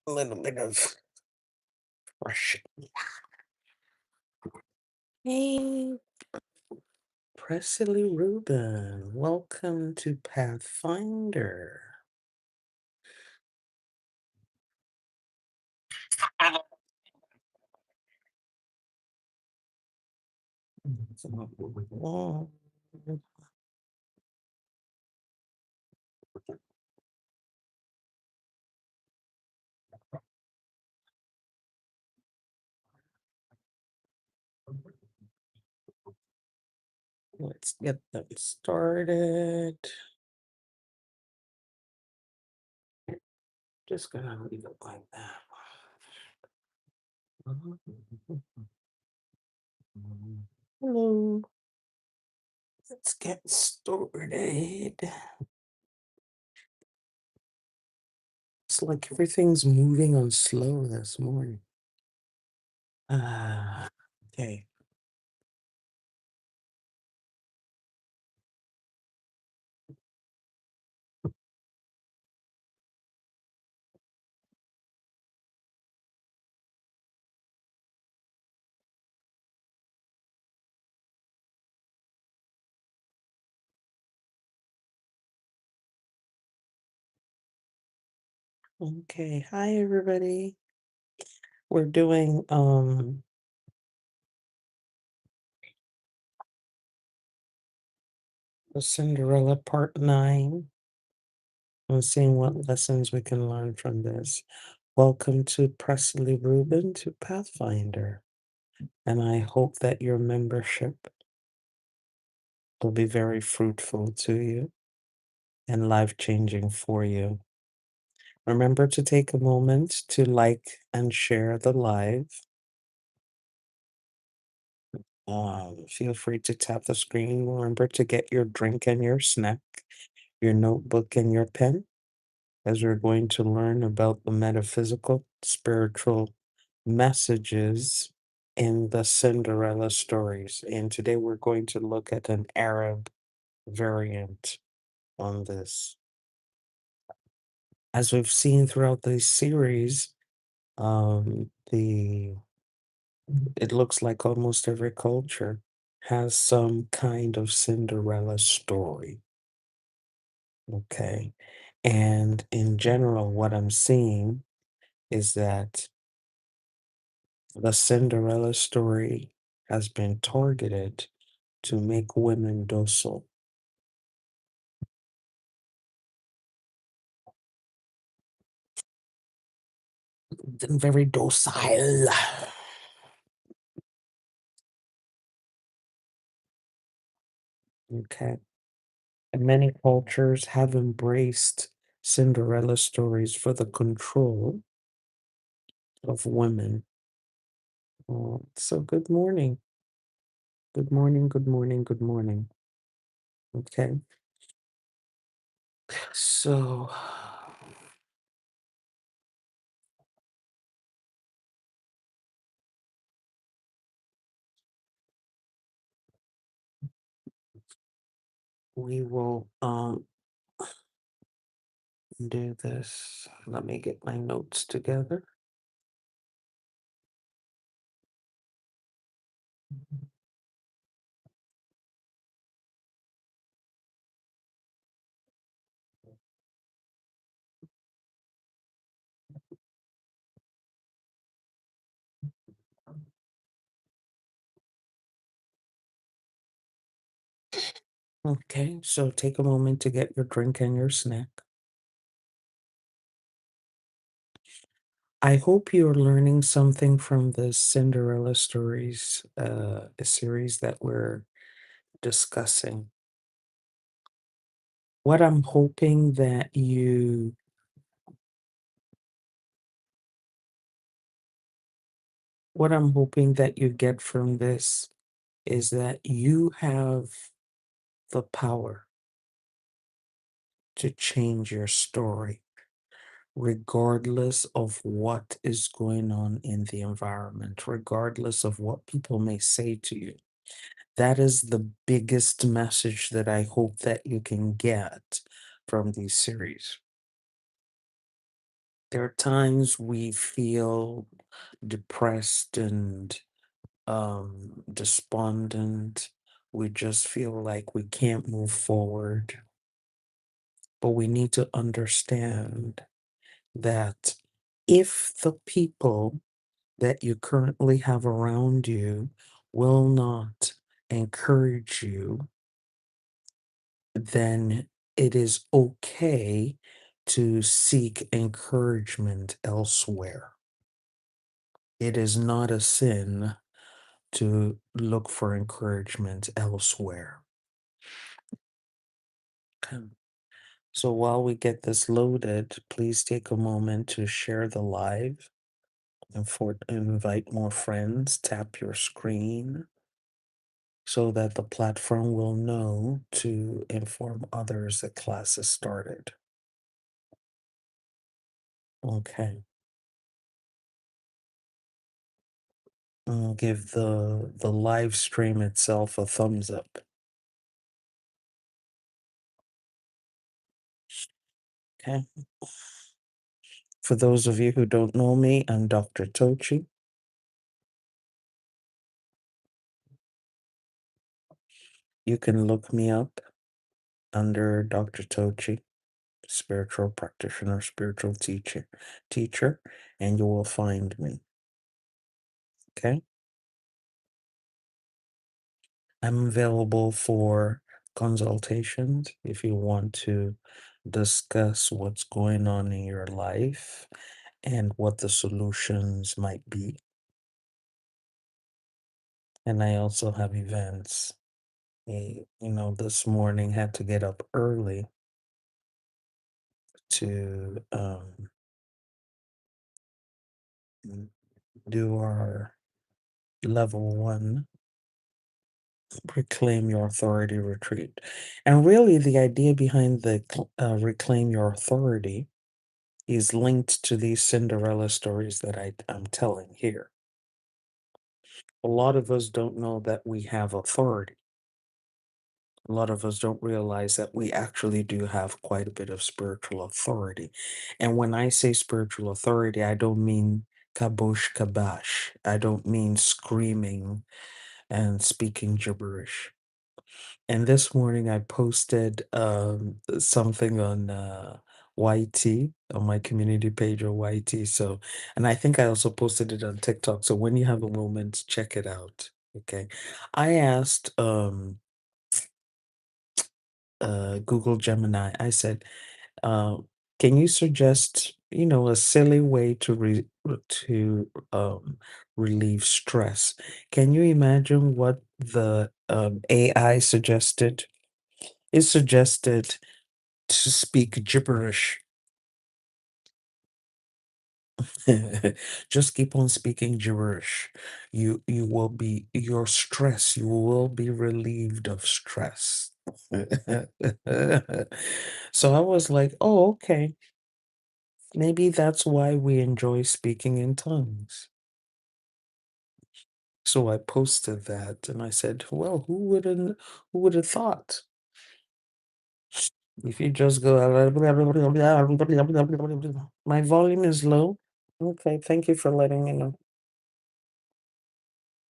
a little bit of fresh. Hey, Presley Rubin, welcome to Pathfinder. Let's get them started. Just gonna leave it like that. Hello. Let's get started. It's like everything's moving on slow this morning. Okay. Okay. Hi, everybody. We're doing the Cinderella Part 9. And seeing what lessons we can learn from this. Welcome to Presley Rubin to Pathfinder. And I hope that your membership will be very fruitful to you and life-changing for you. Remember to take a moment to like and share the live. Feel free to tap the screen. Remember to get your drink and your snack, your notebook and your pen, as we're going to learn about the metaphysical, spiritual messages in the Cinderella stories. And today we're going to look at an Arab variant on this. As we've seen throughout this series, it looks like almost every culture has some kind of Cinderella story. Okay. And in general, what I'm seeing is that the Cinderella story has been targeted to make women docile. Very docile. Okay. And many cultures have embraced Cinderella stories for the control of women. So good morning. Good morning, good morning, good morning. Okay. So we will do this. Let me get my notes together. Okay, so take a moment to get your drink and your snack. I hope you're learning something from the Cinderella stories, a series that we're discussing. What I'm hoping that you what I'm hoping that you get from this is that you have the power to change your story, regardless of what is going on in the environment, regardless of what people may say to you. That is the biggest message that I hope that you can get from these series. There are times we feel depressed and despondent. We just feel like we can't move forward. But we need to understand that if the people that you currently have around you will not encourage you, then it is okay to seek encouragement elsewhere. It is not a sin to look for encouragement elsewhere. Okay. So while we get this loaded, please take a moment to share the live and invite more friends. Tap your screen so that the platform will know to inform others that class has started. Okay. Give the live stream itself a thumbs up. Okay. For those of you who don't know me, I'm Dr. Tochi. You can look me up under Dr. Tochi, spiritual practitioner, spiritual teacher, and you will find me. Okay. I'm available for consultations if you want to discuss what's going on in your life and what the solutions might be. And I also have events. This morning had to get up early to do our level 1 reclaim your authority retreat. And really, the idea behind the reclaim your authority is linked to these Cinderella stories that I'm telling here. A lot of us don't know that we have authority. A lot of us don't realize that we actually do have quite a bit of spiritual authority. And when I say spiritual authority, I don't mean kabosh kabash. I don't mean screaming and speaking gibberish. And this morning I posted something on YT on my community page on YT. So, and I think I also posted it on TikTok. So when you have a moment, check it out. Okay. I asked Google Gemini, I said, uh, can you suggest, a silly way to relieve stress? Can you imagine what the AI suggested? It suggested to speak gibberish. Just keep on speaking gibberish. You will be your stress. You will be relieved of stress. So I was like, oh, okay. Maybe that's why we enjoy speaking in tongues. So I posted that and I said, well, who would have thought? If you just go, my volume is low. Okay, thank you for letting me know.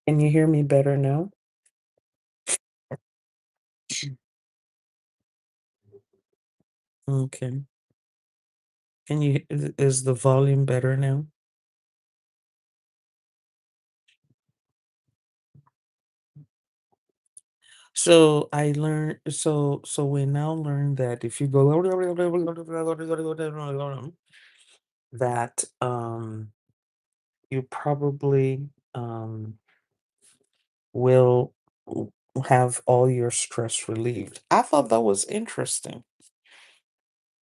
Can you hear me better now? Okay. Is the volume better now? So I learned, so we now learn that if you go that you probably will have all your stress relieved. I thought that was interesting.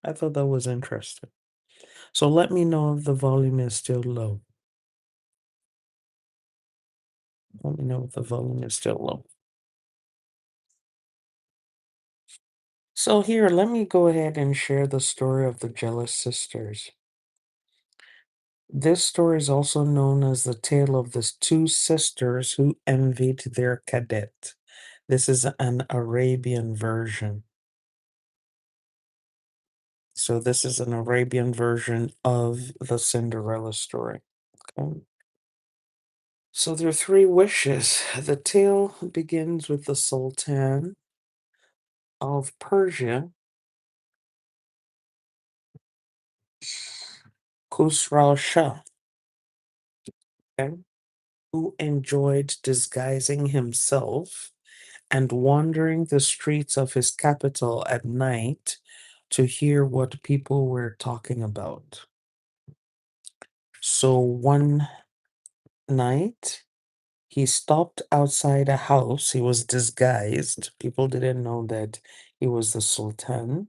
I thought that was interesting. So let me know if the volume is still low. Let me know if the volume is still low. So here, let me go ahead and share the story of the jealous sisters. This story is also known as the tale of the two sisters who envied their cadet. This is an Arabian version. So this is an Arabian version of the Cinderella story. Okay. So there are three wishes. The tale begins with the Sultan of Persia, Khusrau Shah, okay, who enjoyed disguising himself and wandering the streets of his capital at night to hear what people were talking about. So one night, he stopped outside a house. He was disguised. People didn't know that he was the Sultan.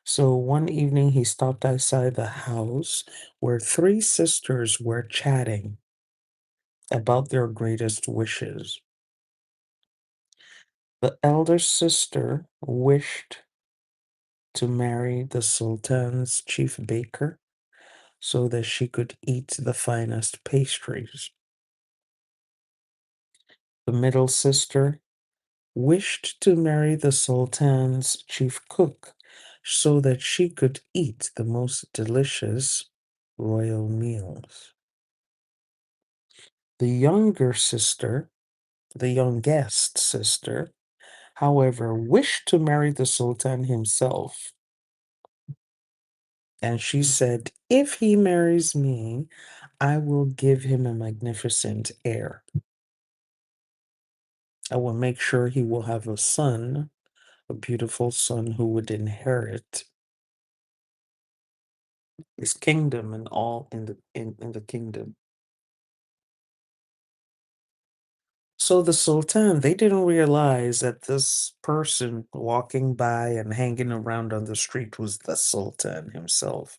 So one evening, he stopped outside the house where three sisters were chatting about their greatest wishes. The elder sister wished to marry the Sultan's chief baker so that she could eat the finest pastries. The middle sister wished to marry the Sultan's chief cook so that she could eat the most delicious royal meals. The younger sister, the youngest sister, however, wished to marry the Sultan himself. And she said, if he marries me, I will give him a magnificent heir. I will make sure he will have a son, a beautiful son who would inherit his kingdom and all in the kingdom. So the Sultan, they didn't realize that this person walking by and hanging around on the street was the Sultan himself.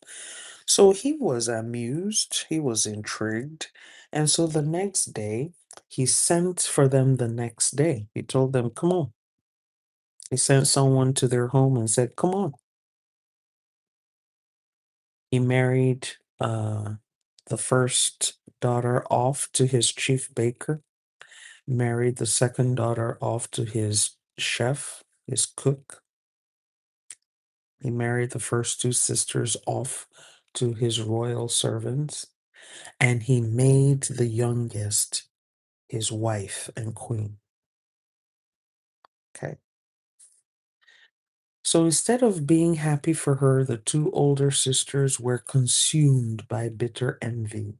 So he was amused, he was intrigued, and so the next day, he sent for them the next day. He told them, come on. He sent someone to their home and said, come on. He married the first daughter off to his chief baker, married the second daughter off to his chef, his cook. He married the first two sisters off to his royal servants, and he made the youngest his wife and queen. Okay. So instead of being happy for her, the two older sisters were consumed by bitter envy.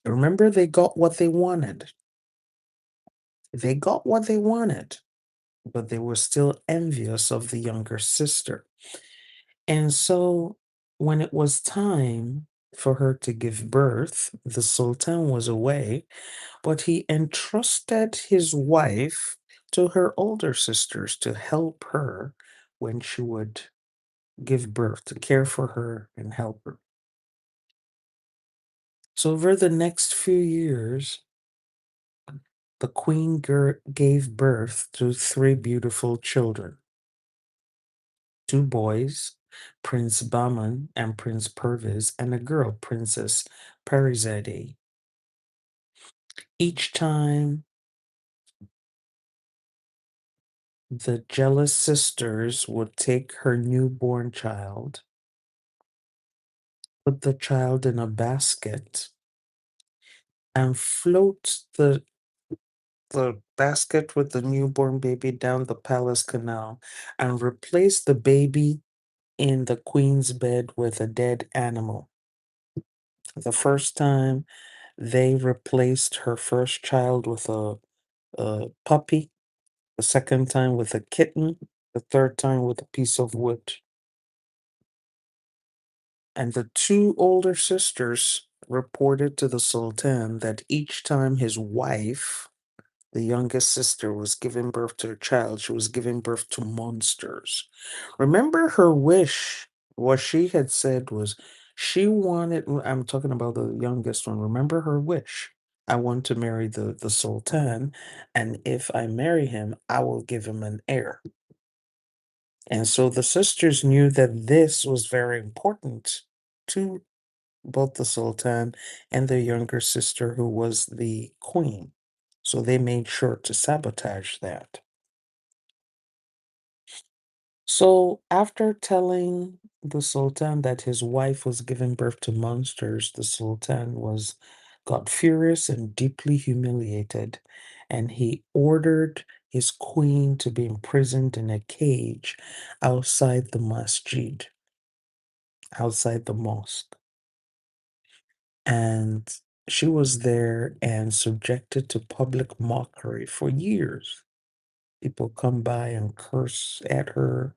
Remember, they got what they wanted. They got what they wanted, but they were still envious of the younger sister. And so when it was time for her to give birth, the Sultan was away, but he entrusted his wife to her older sisters to help her when she would give birth, to care for her and help her. So over the next few years, the queen gave birth to three beautiful children, two boys, Prince Bahman and Prince Perviz, and a girl, Princess Parizade. Each time, the jealous sisters would take her newborn child, put the child in a basket, and float the basket with the newborn baby down the palace canal and replace the baby in the queen's bed with a dead animal. The first time, they replaced her first child with a puppy, the second time with a kitten, the third time with a piece of wood. And the two older sisters reported to the Sultan that each time his wife, the youngest sister, was giving birth to a child, she was giving birth to monsters. Remember her wish, what she had said was she wanted, I'm talking about the youngest one, remember her wish. I want to marry the Sultan, and if I marry him, I will give him an heir. And so the sisters knew that this was very important to both the Sultan and the younger sister, who was the queen. So they made sure to sabotage that. So, after telling the Sultan that his wife was giving birth to monsters, the Sultan was got furious and deeply humiliated, and he ordered his queen to be imprisoned in a cage outside the masjid, outside the mosque. And she was there and subjected to public mockery for years. People come by and curse at her,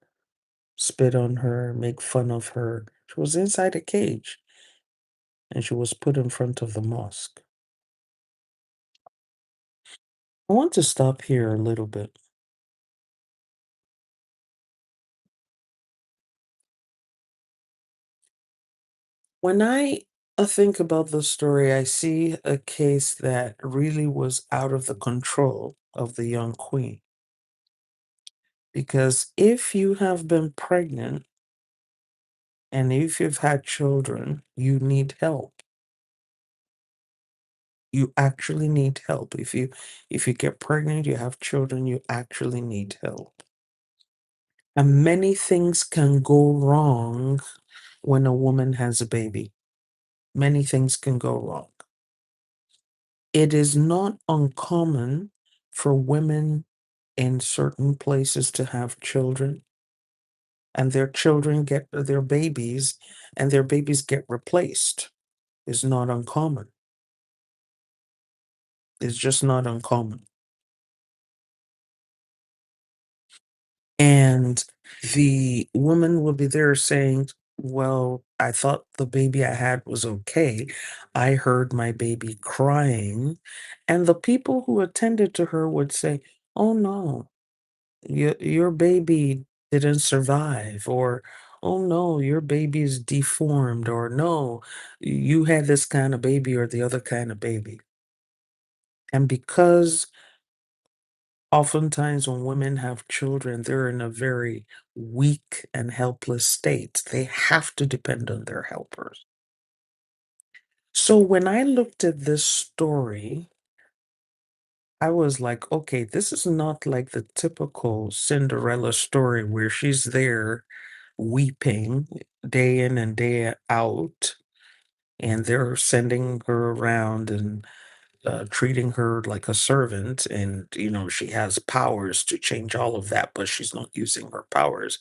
spit on her, make fun of her. She was inside a cage and she was put in front of the mosque. I want to stop here a little bit. When I think about the story, I see a case that really was out of the control of the young queen. Because if you have been pregnant and if you've had children, you need help. You actually need help. If you get pregnant, you have children, you actually need help. And many things can go wrong when a woman has a baby. Many things can go wrong. It is not uncommon for women in certain places to have children, and their children get their babies, and their babies get replaced. It's not uncommon. It's just not uncommon. And the woman will be there saying, well, I thought the baby I had was okay. I heard my baby crying. And the people who attended to her would say, oh no, your baby didn't survive, or oh no, your baby is deformed, or no, you had this kind of baby or the other kind of baby. And because oftentimes, when women have children, they're in a very weak and helpless state. They have to depend on their helpers. So when I looked at this story, I was like, okay, this is not like the typical Cinderella story where she's there weeping day in and day out, and they're sending her around and treating her like a servant, and she has powers to change all of that, but she's not using her powers.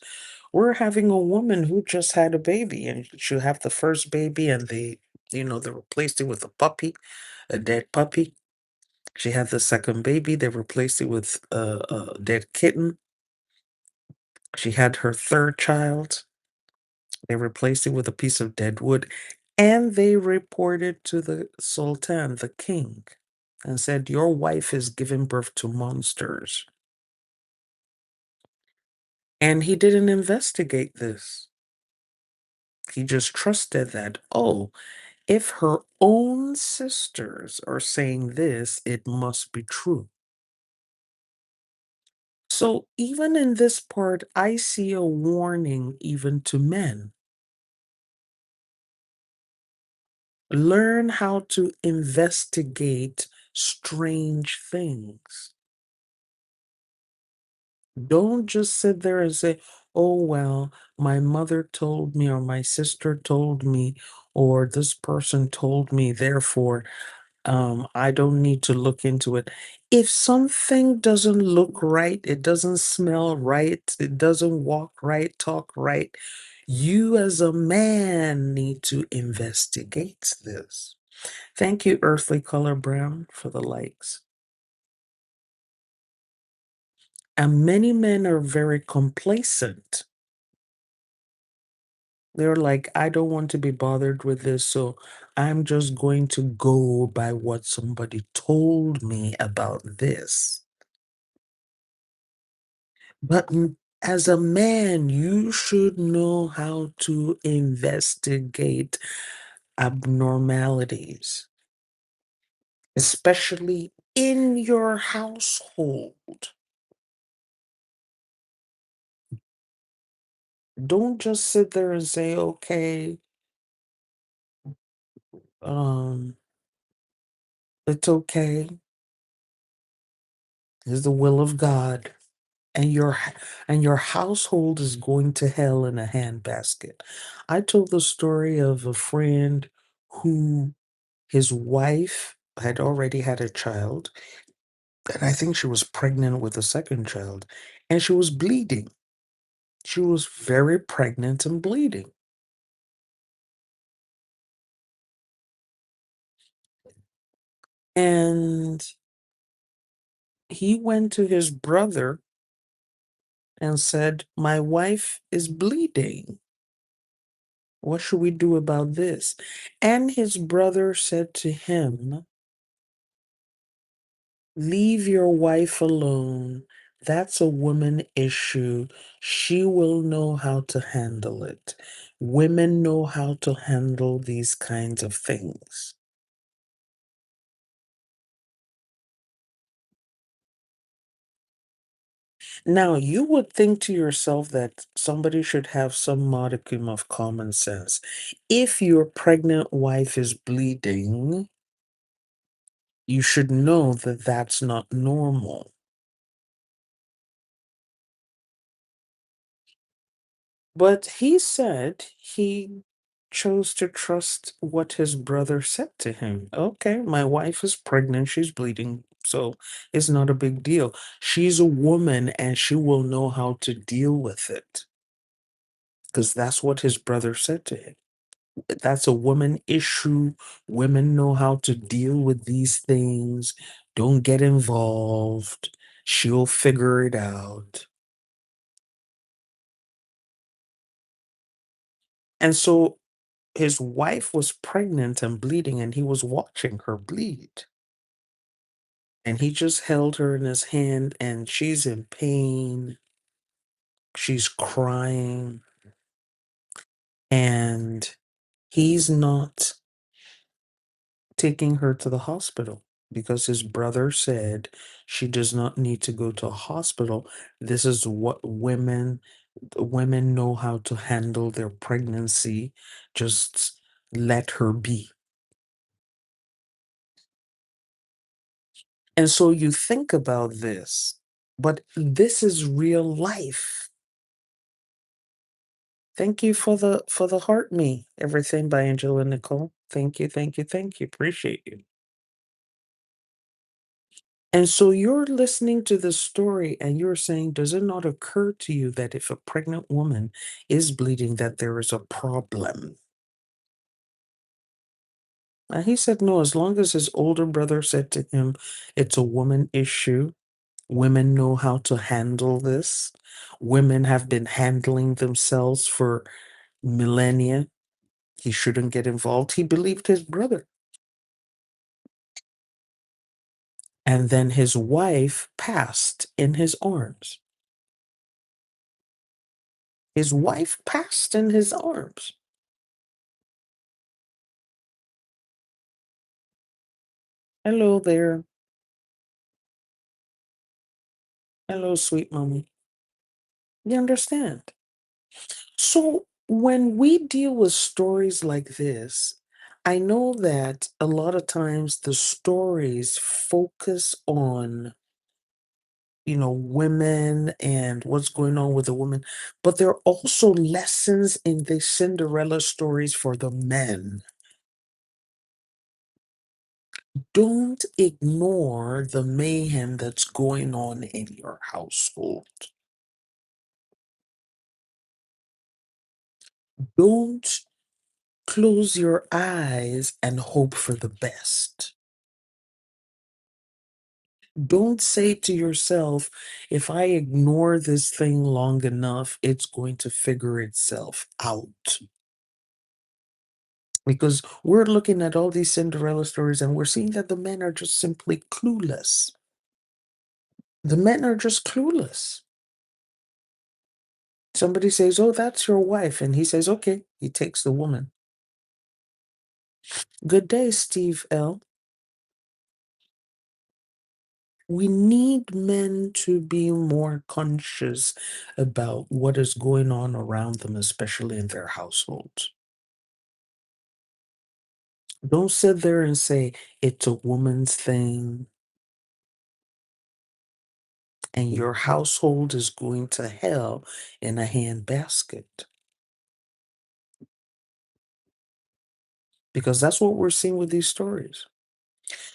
We're having a woman who just had a baby, and she'll have the first baby, and they replaced it with a puppy, a dead puppy. She had the second baby, they replaced it with a dead kitten. She had her third child, they replaced it with a piece of dead wood, and they reported to the sultan, the king, and said, your wife is giving birth to monsters. And he didn't investigate this. He just trusted that, oh, if her own sisters are saying this, it must be true. So even in this part, I see a warning even to men. Learn how to investigate strange things. Don't just sit there and say, oh, well, my mother told me, or my sister told me, or this person told me, therefore, I don't need to look into it. If something doesn't look right, it doesn't smell right, it doesn't walk right, talk right, you as a man need to investigate this. Thank you, Earthly Color Brown, for the likes. And many men are very complacent. They're like, I don't want to be bothered with this, so I'm just going to go by what somebody told me about this. But as a man, you should know how to investigate abnormalities, especially in your household. Don't just sit there and say, okay, um, it's okay. It's the will of God. and your household is going to hell in a handbasket. I told the story of a friend who his wife had already had a child, and I think she was pregnant with a second child, and she was bleeding. She was very pregnant and bleeding. And he went to his brother and said, "My wife is bleeding. What should we do about this?" And his brother said to him, "Leave your wife alone. That's a woman issue. She will know how to handle it. Women know how to handle these kinds of things." Now, you would think to yourself that somebody should have some modicum of common sense. If your pregnant wife is bleeding, you should know that that's not normal. But he said he chose to trust what his brother said to him. Okay, my wife is pregnant, she's bleeding, so it's not a big deal. She's a woman and she will know how to deal with it because that's what his brother said to him. That's a woman issue. Women know how to deal with these things. Don't get involved. She'll figure it out. And so his wife was pregnant and bleeding, and he was watching her bleed. And he just held her in his hand, and she's in pain. She's crying, and he's not taking her to the hospital because his brother said she does not need to go to a hospital. This is what women know how to handle their pregnancy. Just let her be. And so you think about this, but this is real life. Thank you for the heart me. Everything by Angela Nicole. Thank you, thank you, thank you. Appreciate you. And so you're listening to the story and you're saying, does it not occur to you that if a pregnant woman is bleeding, that there is a problem? And he said, no, as long as his older brother said to him, it's a woman issue. Women know how to handle this. Women have been handling themselves for millennia. He shouldn't get involved. He believed his brother. And then his wife passed in his arms. His wife passed in his arms. Hello there. Hello, sweet mommy. You understand? So when we deal with stories like this, I know that a lot of times the stories focus on, women and what's going on with the women, but there are also lessons in the Cinderella stories for the men. Don't ignore the mayhem that's going on in your household. Don't close your eyes and hope for the best. Don't say to yourself, if I ignore this thing long enough, it's going to figure itself out. Because we're looking at all these Cinderella stories and we're seeing that the men are just simply clueless. The men are just clueless. Somebody says, "Oh, that's your wife." And he says, "Okay." He takes the woman. Good day, Steve L. We need men to be more conscious about what is going on around them, especially in their households. Don't sit there and say it's a woman's thing. and your household is going to hell in a handbasket. Because that's what we're seeing with these stories.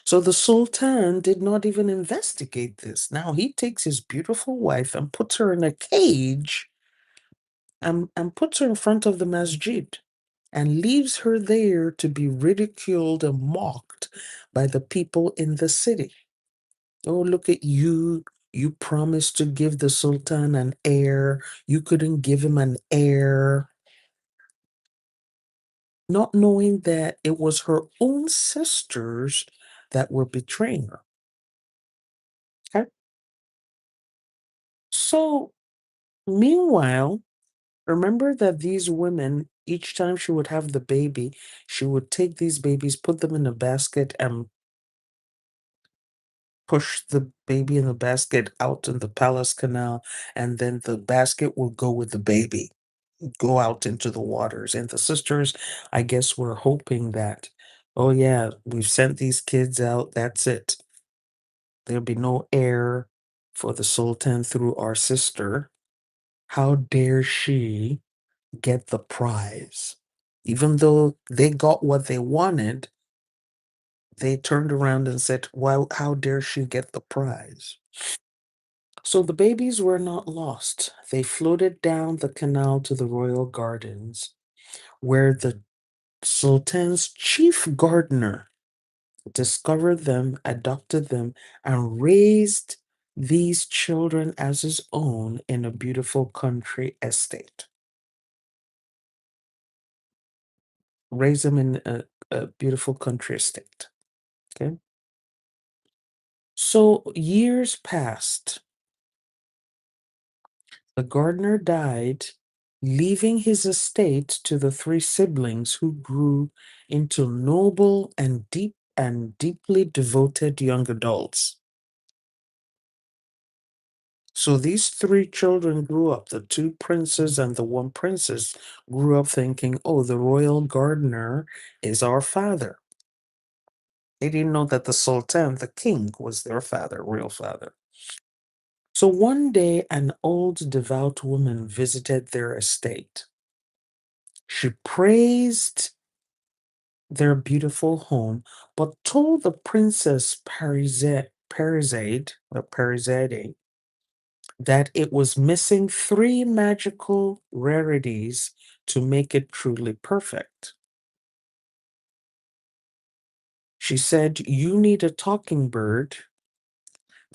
So the Sultan did not even investigate this. Now he takes his beautiful wife and puts her in a cage and puts her in front of the masjid and leaves her there to be ridiculed and mocked by the people in the city. Oh, look at you. You promised to give the Sultan an heir. You couldn't give him an heir. Not knowing that it was her own sisters that were betraying her. Okay? So, meanwhile, remember that these women, each time she would have the baby, she would take these babies, put them in a basket, and push the baby in the basket out in the palace canal, and then the basket will go with the baby, go out into the waters. And the sisters, I guess, were hoping that, oh, yeah, we've sent these kids out, that's it. There'll be no heir for the Sultan through our sister. How dare she get the prize? Even though they got what they wanted, they turned around and said, well, how dare she get the prize? So the babies were not lost. They floated down the canal to the royal gardens, where the Sultan's chief gardener discovered them, adopted them, and raised these children as his own in a beautiful country estate. Raised them in a beautiful country estate. Okay. So years passed. The gardener died, leaving his estate to the three siblings who grew into noble and deeply devoted young adults. So these three children grew up, the two princes and the one princess grew up thinking, oh, the royal gardener is our father. They didn't know that the Sultan, the king, was their father, real father. So one day, an old devout woman visited their estate. She praised their beautiful home, but told the princess Parizade that it was missing three magical rarities to make it truly perfect. She said, you need a talking bird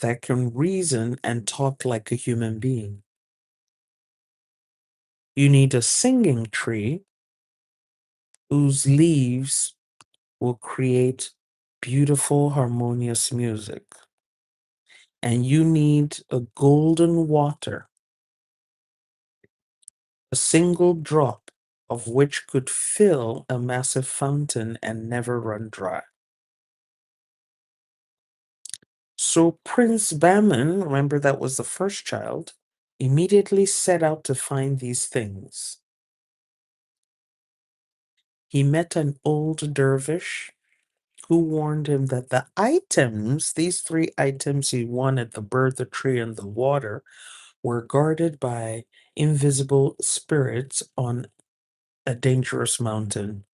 that can reason and talk like a human being. You need a singing tree whose leaves will create beautiful, harmonious music. And you need a golden water, a single drop of which could fill a massive fountain and never run dry. So Prince Bahman, remember that was the first child, immediately set out to find these things. He met an old dervish who warned him that the items, these three items he wanted, the bird, the tree, and the water, were guarded by invisible spirits on a dangerous mountain.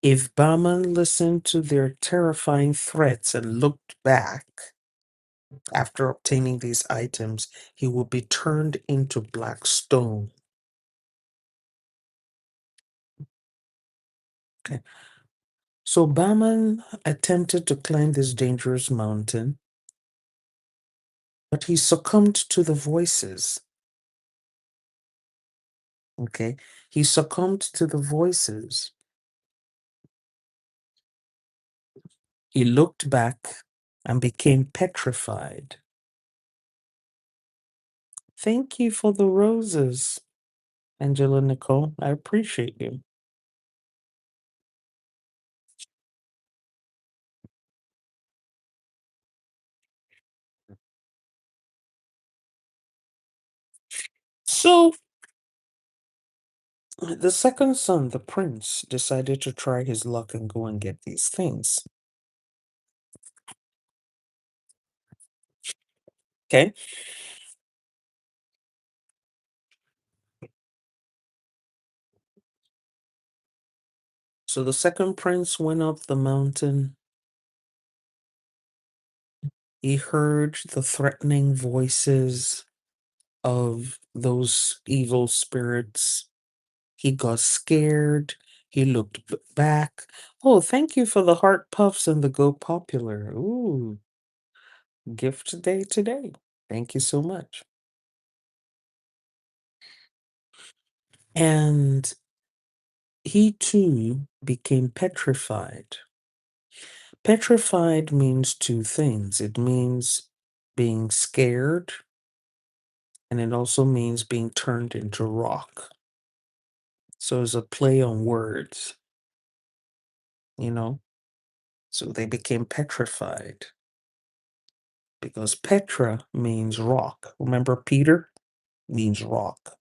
If Bahman listened to their terrifying threats and looked back after obtaining these items, he would be turned into black stone. Okay. So Bahman attempted to climb this dangerous mountain, but he succumbed to the voices. Okay. He succumbed to the voices. He looked back and became petrified. Thank you for the roses, Angela Nicole. I appreciate you. So, the second son, the prince, decided to try his luck and go and get these things. Okay. So the second prince went up the mountain. He heard the threatening voices of those evil spirits. He got scared. He looked back. Oh, thank you for the heart puffs and the go popular. Ooh, gift day today. Thank you so much. And he too became petrified. Petrified means two things. It means being scared, and it also means being turned into rock. So it's a play on words, you know? So they became petrified because Petra means rock. Remember, Peter means rock.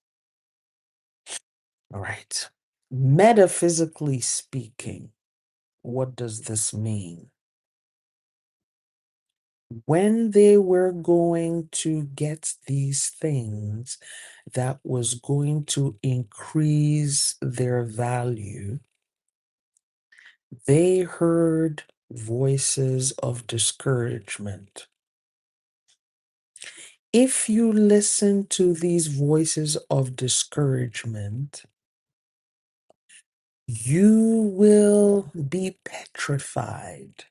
All right. Metaphysically speaking, what does this mean? When they were going to get these things that was going to increase their value, they heard voices of discouragement. If you listen to these voices of discouragement, you will be petrified.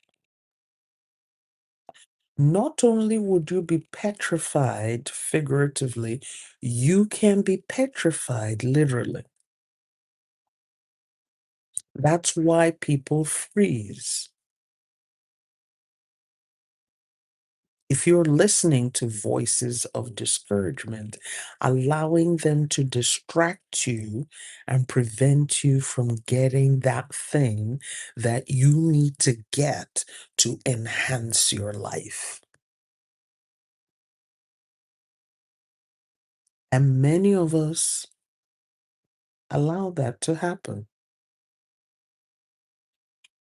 Not only would you be petrified figuratively, you can be petrified literally. That's why people freeze. If you're listening to voices of discouragement, allowing them to distract you and prevent you from getting that thing that you need to get to enhance your life. And many of us allow that to happen.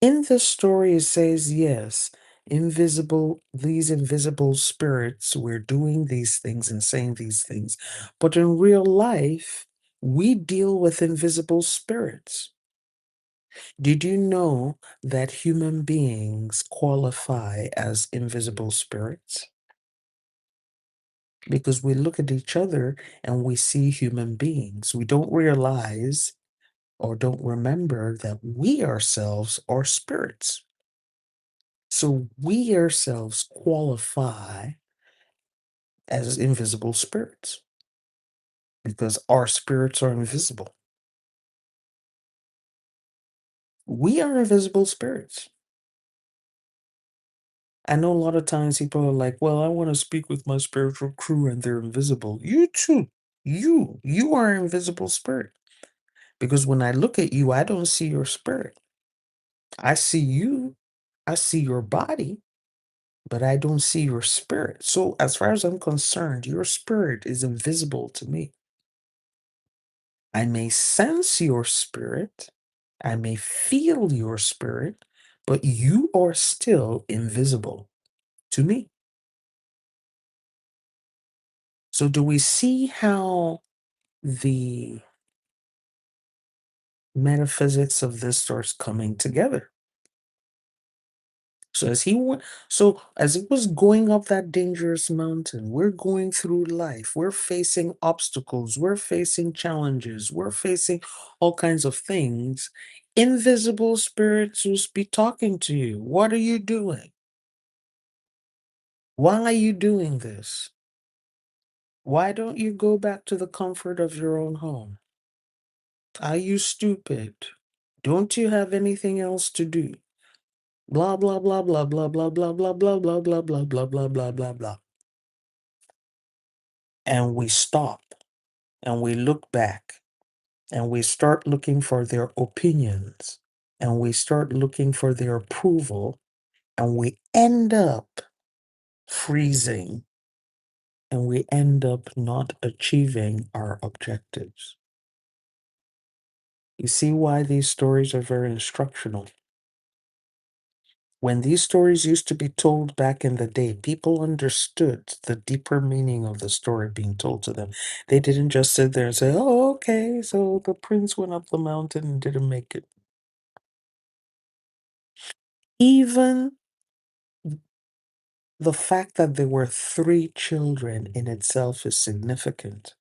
In the story, it says, yes, these invisible spirits were doing these things and saying these things. But in real life, we deal with invisible spirits. Did you know that human beings qualify as invisible spirits? Because we look at each other and we see human beings. We don't realize or don't remember that we ourselves are spirits. So we ourselves qualify as invisible spirits because our spirits are invisible. We are invisible spirits. I know a lot of times people are like, well, I want to speak with my spiritual crew and they're invisible. You too. You are an invisible spirit. Because when I look at you, I don't see your spirit. I see you, I see your body, but I don't see your spirit. So, as far as I'm concerned, your spirit is invisible to me. I may sense your spirit, I may feel your spirit, but you are still invisible to me. So, do we see how the metaphysics of this starts coming together? So as he was going up that dangerous mountain, we're going through life, we're facing obstacles, we're facing challenges, we're facing all kinds of things. Invisible spirits will be talking to you. What are you doing? Why are you doing this? Why don't you go back to the comfort of your own home? Are you stupid? Don't you have anything else to do? Blah blah blah blah blah blah blah blah blah blah blah blah blah blah blah blah blah. And we stop and we look back and we start looking for their opinions and we start looking for their approval and we end up freezing and we end up not achieving our objectives. You see why these stories are very instructional. When these stories used to be told back in the day, people understood the deeper meaning of the story being told to them. They didn't just sit there and say, oh, okay, so the prince went up the mountain and didn't make it. Even the fact that there were 3 children in itself is significant.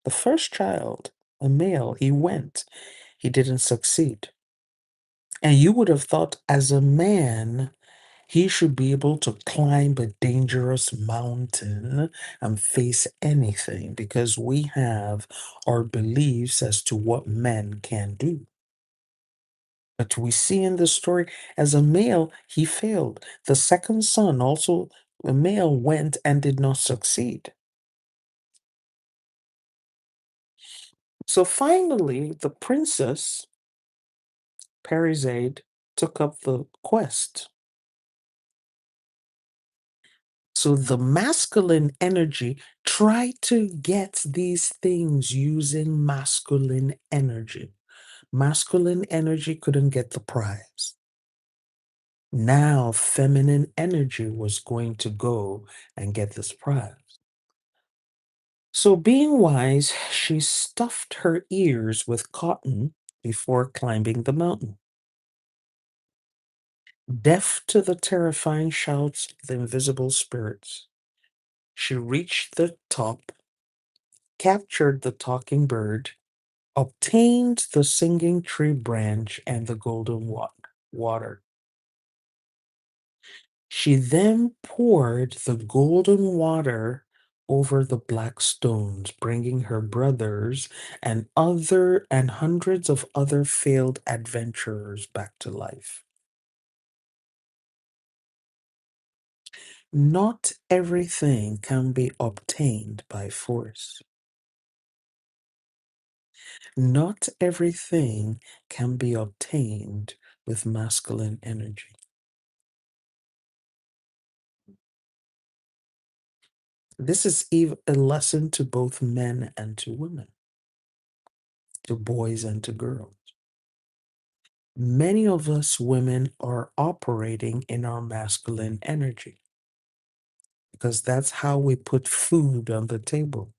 The first child, a male, he went, he didn't succeed. And you would have thought, as a man, he should be able to climb a dangerous mountain and face anything because we have our beliefs as to what men can do. But we see in the story, as a male, he failed. The second son, also a male, went and did not succeed. So finally, the princess, Parizade, took up the quest. So the masculine energy, try to get these things using masculine energy. Masculine energy couldn't get the prize. Now feminine energy was going to go and get this prize. So being wise, she stuffed her ears with cotton before climbing the mountain. Deaf to the terrifying shouts of the invisible spirits, she reached the top, captured the talking bird, obtained the singing tree branch and the golden water. She then poured the golden water over the black stones, bringing her brothers and hundreds of other failed adventurers back to life. Not everything can be obtained by force. Not everything can be obtained with masculine energy. This is a lesson to both men and to women, to boys and to girls. Many of us women are operating in our masculine energy because that's how we put food on the table.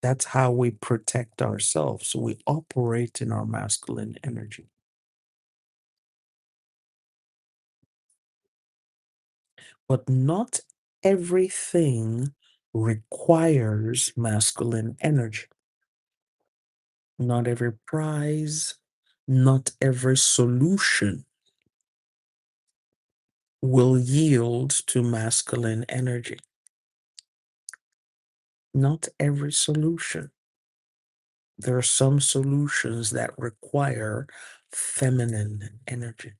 That's how we protect ourselves. We operate in our masculine energy. But not everything requires masculine energy. Not every prize, not every solution will yield to masculine energy. Not every solution. There are some solutions that require feminine energy.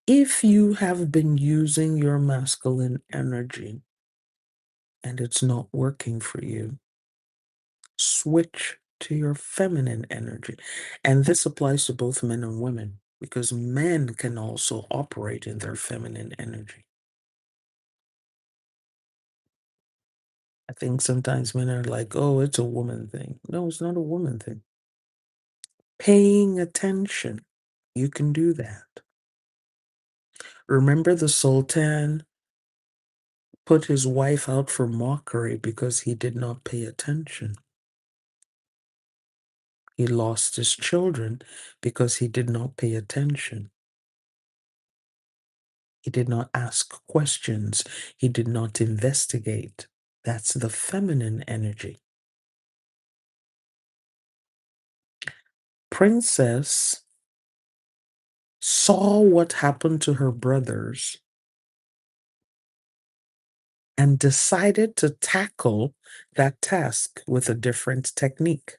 If you have been using your masculine energy and it's not working for you, switch to your feminine energy. And this applies to both men and women because men can also operate in their feminine energy. I think sometimes men are like, oh, it's a woman thing. No, it's not a woman thing. Paying attention, you can do that. Remember the Sultan put his wife out for mockery because he did not pay attention. He lost his children because he did not pay attention. He did not ask questions. He did not investigate. That's the feminine energy. Princess saw what happened to her brothers and decided to tackle that task with a different technique.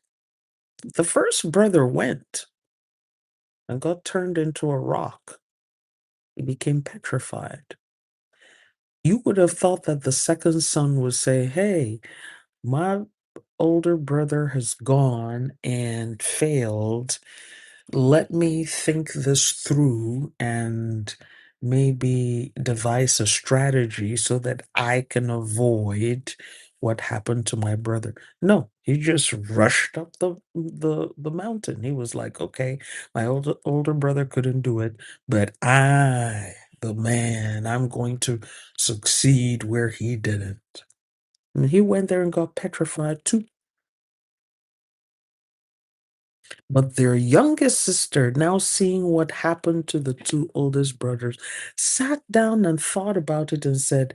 The first brother went and got turned into a rock. He became petrified. You would have thought that the second son would say, hey, my older brother has gone and failed. Let me think this through and maybe devise a strategy so that I can avoid what happened to my brother. No, he just rushed up the mountain. He was like, okay, my older brother couldn't do it, but I, the man, I'm going to succeed where he didn't. And he went there and got petrified too. But their youngest sister, now seeing what happened to the two oldest brothers, sat down and thought about it and said,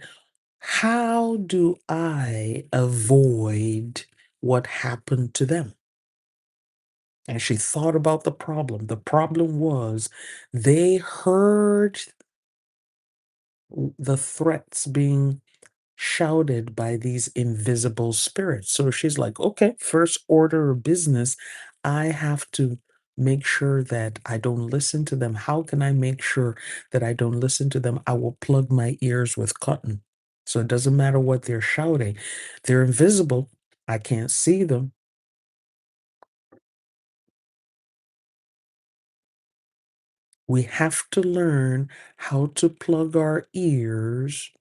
how do I avoid what happened to them? And she thought about the problem. The problem was they heard the threats being shouted by these invisible spirits. So she's like, okay, first order of business, I have to make sure that I don't listen to them. How can I make sure that I don't listen to them? I will plug my ears with cotton. So it doesn't matter what they're shouting, they're invisible. I can't see them. We have to learn how to plug our ears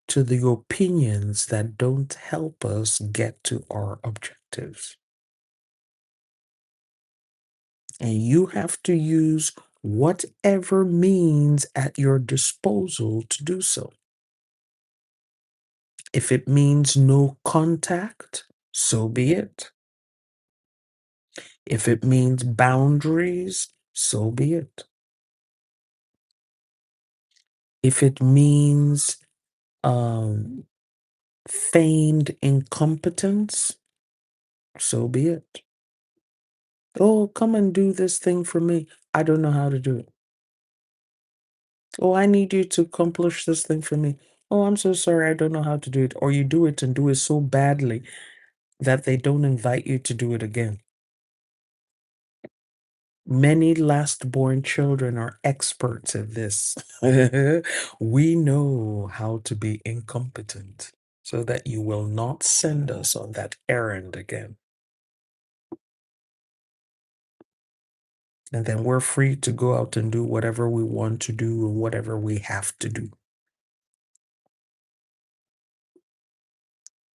to the opinions that don't help us get to our objectives. And you have to use whatever means at your disposal to do so. If it means no contact, so be it. If it means boundaries, so be it. If it means um, feigned incompetence, so be it. Oh, come and do this thing for me. I don't know how to do it. Oh, I need you to accomplish this thing for me. Oh, I'm so sorry. I don't know how to do it. Or you do it and do it so badly that they don't invite you to do it again. Many last born children are experts at this. We know how to be incompetent so that you will not send us on that errand again. And then we're free to go out and do whatever we want to do and whatever we have to do.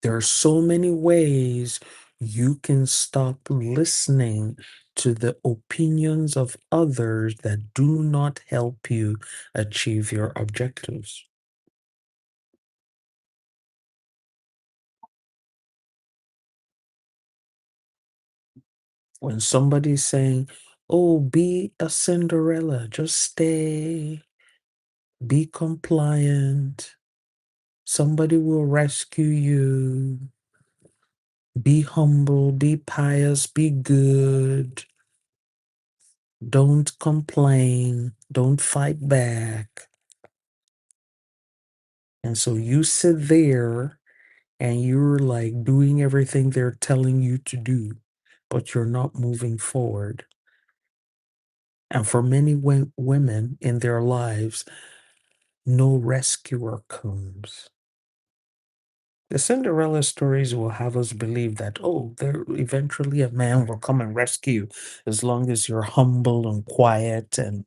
There are so many ways you can stop listening to the opinions of others that do not help you achieve your objectives. When somebody's saying, oh, be a Cinderella, just stay, be compliant, somebody will rescue you, be humble, be pious, be good, don't complain, don't fight back. And so you sit there and you're like doing everything they're telling you to do, but you're not moving forward. And for many women in their lives, no rescuer comes. The Cinderella stories will have us believe that, oh, there eventually a man will come and rescue as long as you're humble and quiet and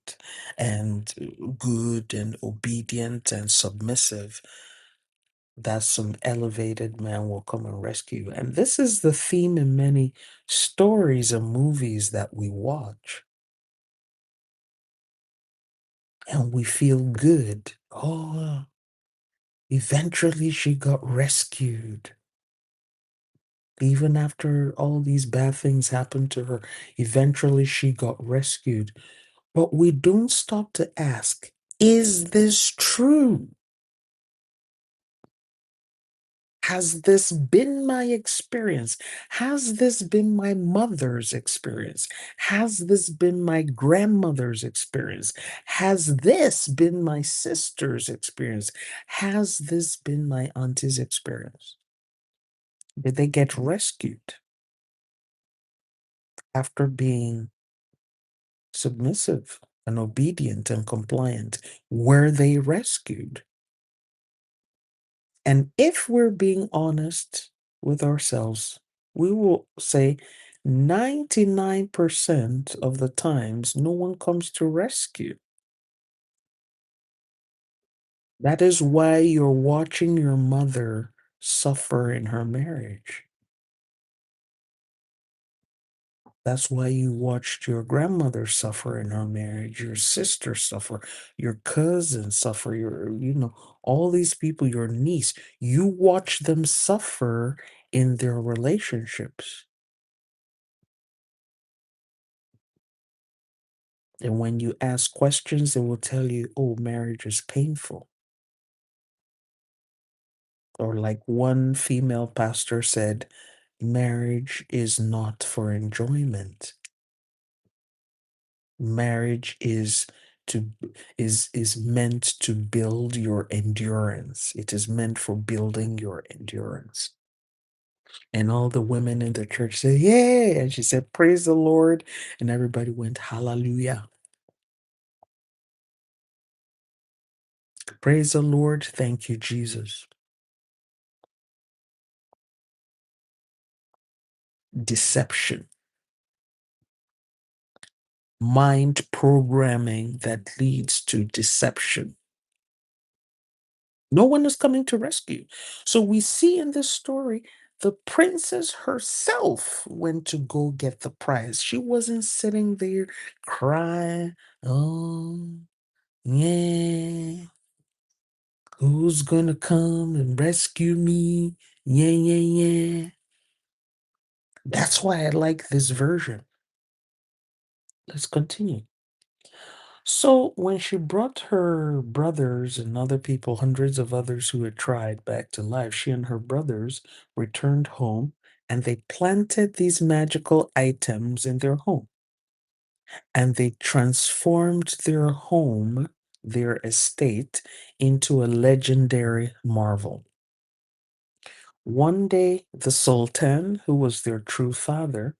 good and obedient and submissive, that some elevated man will come and rescue you. And this is the theme in many stories and movies that we watch. And we feel good. Oh, eventually she got rescued. Even after all these bad things happened to her, eventually she got rescued. But we don't stop to ask, is this true? Has this been my experience? Has this been my mother's experience? Has this been my grandmother's experience? Has this been my sister's experience? Has this been my auntie's experience? Did they get rescued after being submissive and obedient and compliant? Were they rescued? And if we're being honest with ourselves, we will say 99% of the times no one comes to rescue. That is why you're watching your mother suffer in her marriage. That's why you watched your grandmother suffer in her marriage, your sister suffer, your cousin suffer, all these people, your niece, you watch them suffer in their relationships. And when you ask questions, they will tell you, oh, marriage is painful. Or like one female pastor said, marriage is not for enjoyment. Marriage to is meant to build your endurance. It is meant for building your endurance. And all the women in the church said, yay. And she said, praise the Lord. And everybody went, hallelujah. Praise the Lord. Thank you, Jesus. Deception. Mind programming that leads to deception. No one is coming to rescue. So we see in this story, the princess herself went to go get the prize. She wasn't sitting there crying, oh, yeah, who's gonna come and rescue me? Yeah, yeah, yeah. That's why I like this version. Let's continue. So when she brought her brothers and other people, hundreds of others who had tried, back to life, she and her brothers returned home and they planted these magical items in their home. And they transformed their home, their estate, into a legendary marvel. One day, the Sultan, who was their true father,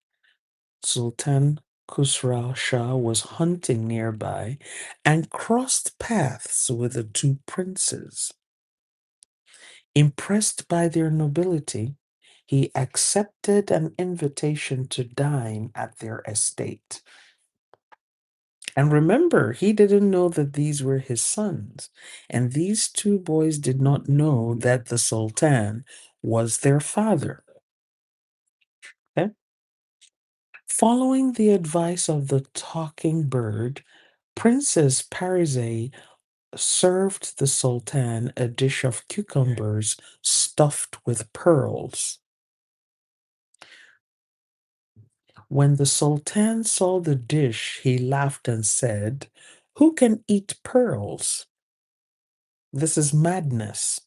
Sultan Khusrau Shah, was hunting nearby and crossed paths with the two princes. Impressed by their nobility, he accepted an invitation to dine at their estate. And remember, he didn't know that these were his sons. And these two boys did not know that the Sultan was their father. Okay? Following the advice of the talking bird, Princess Parizade served the Sultan a dish of cucumbers stuffed with pearls. When the Sultan saw the dish, he laughed and said, who can eat pearls? This is madness.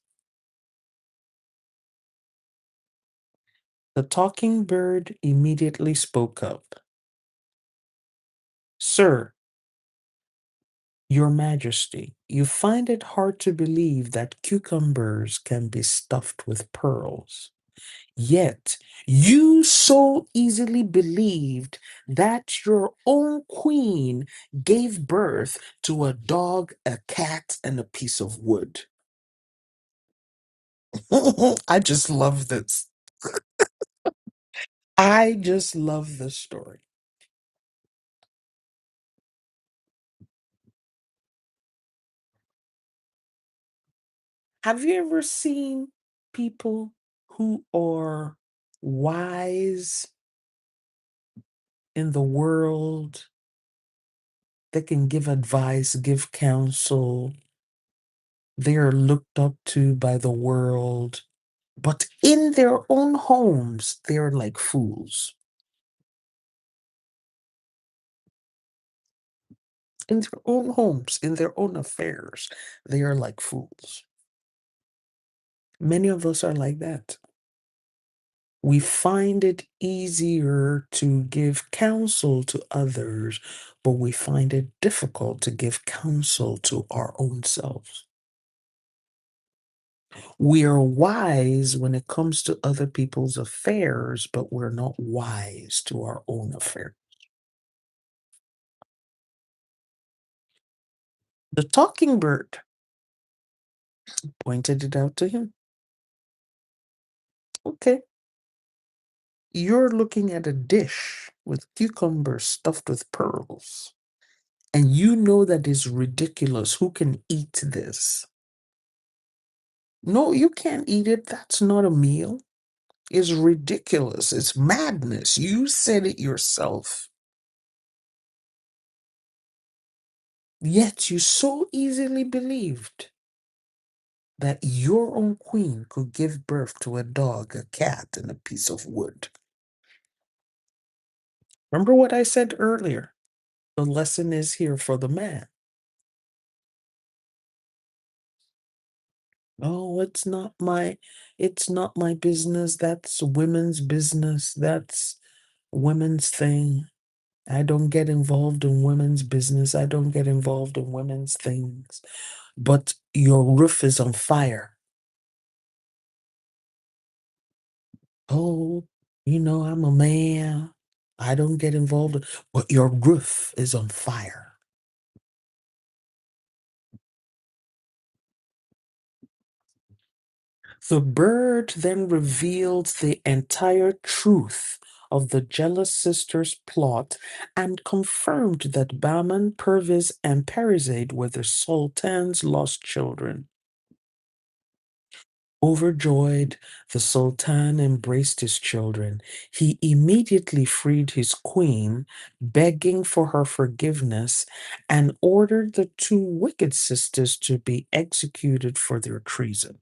The talking bird immediately spoke up. Sir, your Majesty, you find it hard to believe that cucumbers can be stuffed with pearls. Yet you so easily believed that your own queen gave birth to a dog, a cat, and a piece of wood. I just love this. I just love this story. Have you ever seen people who are wise in the world that can give advice, give counsel? They are looked up to by the world, but in their own homes, they're like fools. In their own homes, in their own affairs, they are like fools. Many of us are like that. We find it easier to give counsel to others, but we find it difficult to give counsel to our own selves. We are wise when it comes to other people's affairs, but we're not wise to our own affairs. The talking bird pointed it out to him. Okay, you're looking at a dish with cucumbers stuffed with pearls, and you know that is ridiculous. Who can eat this? No, you can't eat it. That's not a meal. It's ridiculous. It's madness. You said it yourself. Yet you so easily believed that your own queen could give birth to a dog, a cat, and a piece of wood. Remember what I said earlier? The lesson is here for the man. Oh, it's not my business. That's women's business. That's women's thing. I don't get involved in women's business. I don't get involved in women's things. But your roof is on fire. Oh, I'm a man. I don't get involved, but your roof is on fire. The bird then revealed the entire truth of the jealous sisters' plot and confirmed that Bahman, Perviz, and Parizade were the Sultan's lost children. Overjoyed, the Sultan embraced his children. He immediately freed his queen, begging for her forgiveness, and ordered the two wicked sisters to be executed for their treason.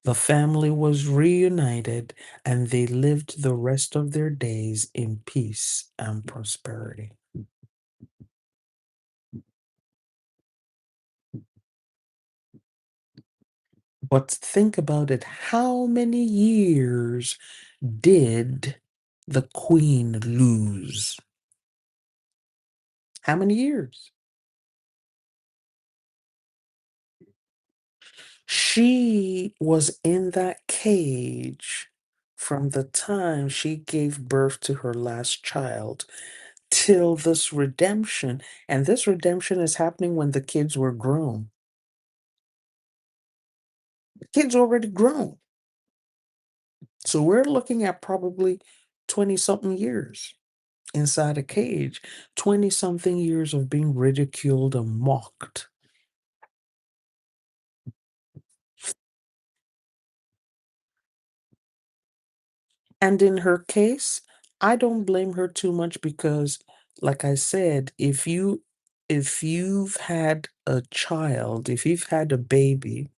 The family was reunited and they lived the rest of their days in peace and prosperity. But think about it, how many years did the queen lose? How many years? She was in that cage from the time she gave birth to her last child till this redemption. And this redemption is happening when the kids were grown. The kids already grown. So we're looking at probably 20 something years inside a cage, 20 something years of being ridiculed and mocked. And in her case, I don't blame her too much because, like I said, if you've had a child, if you've had a baby,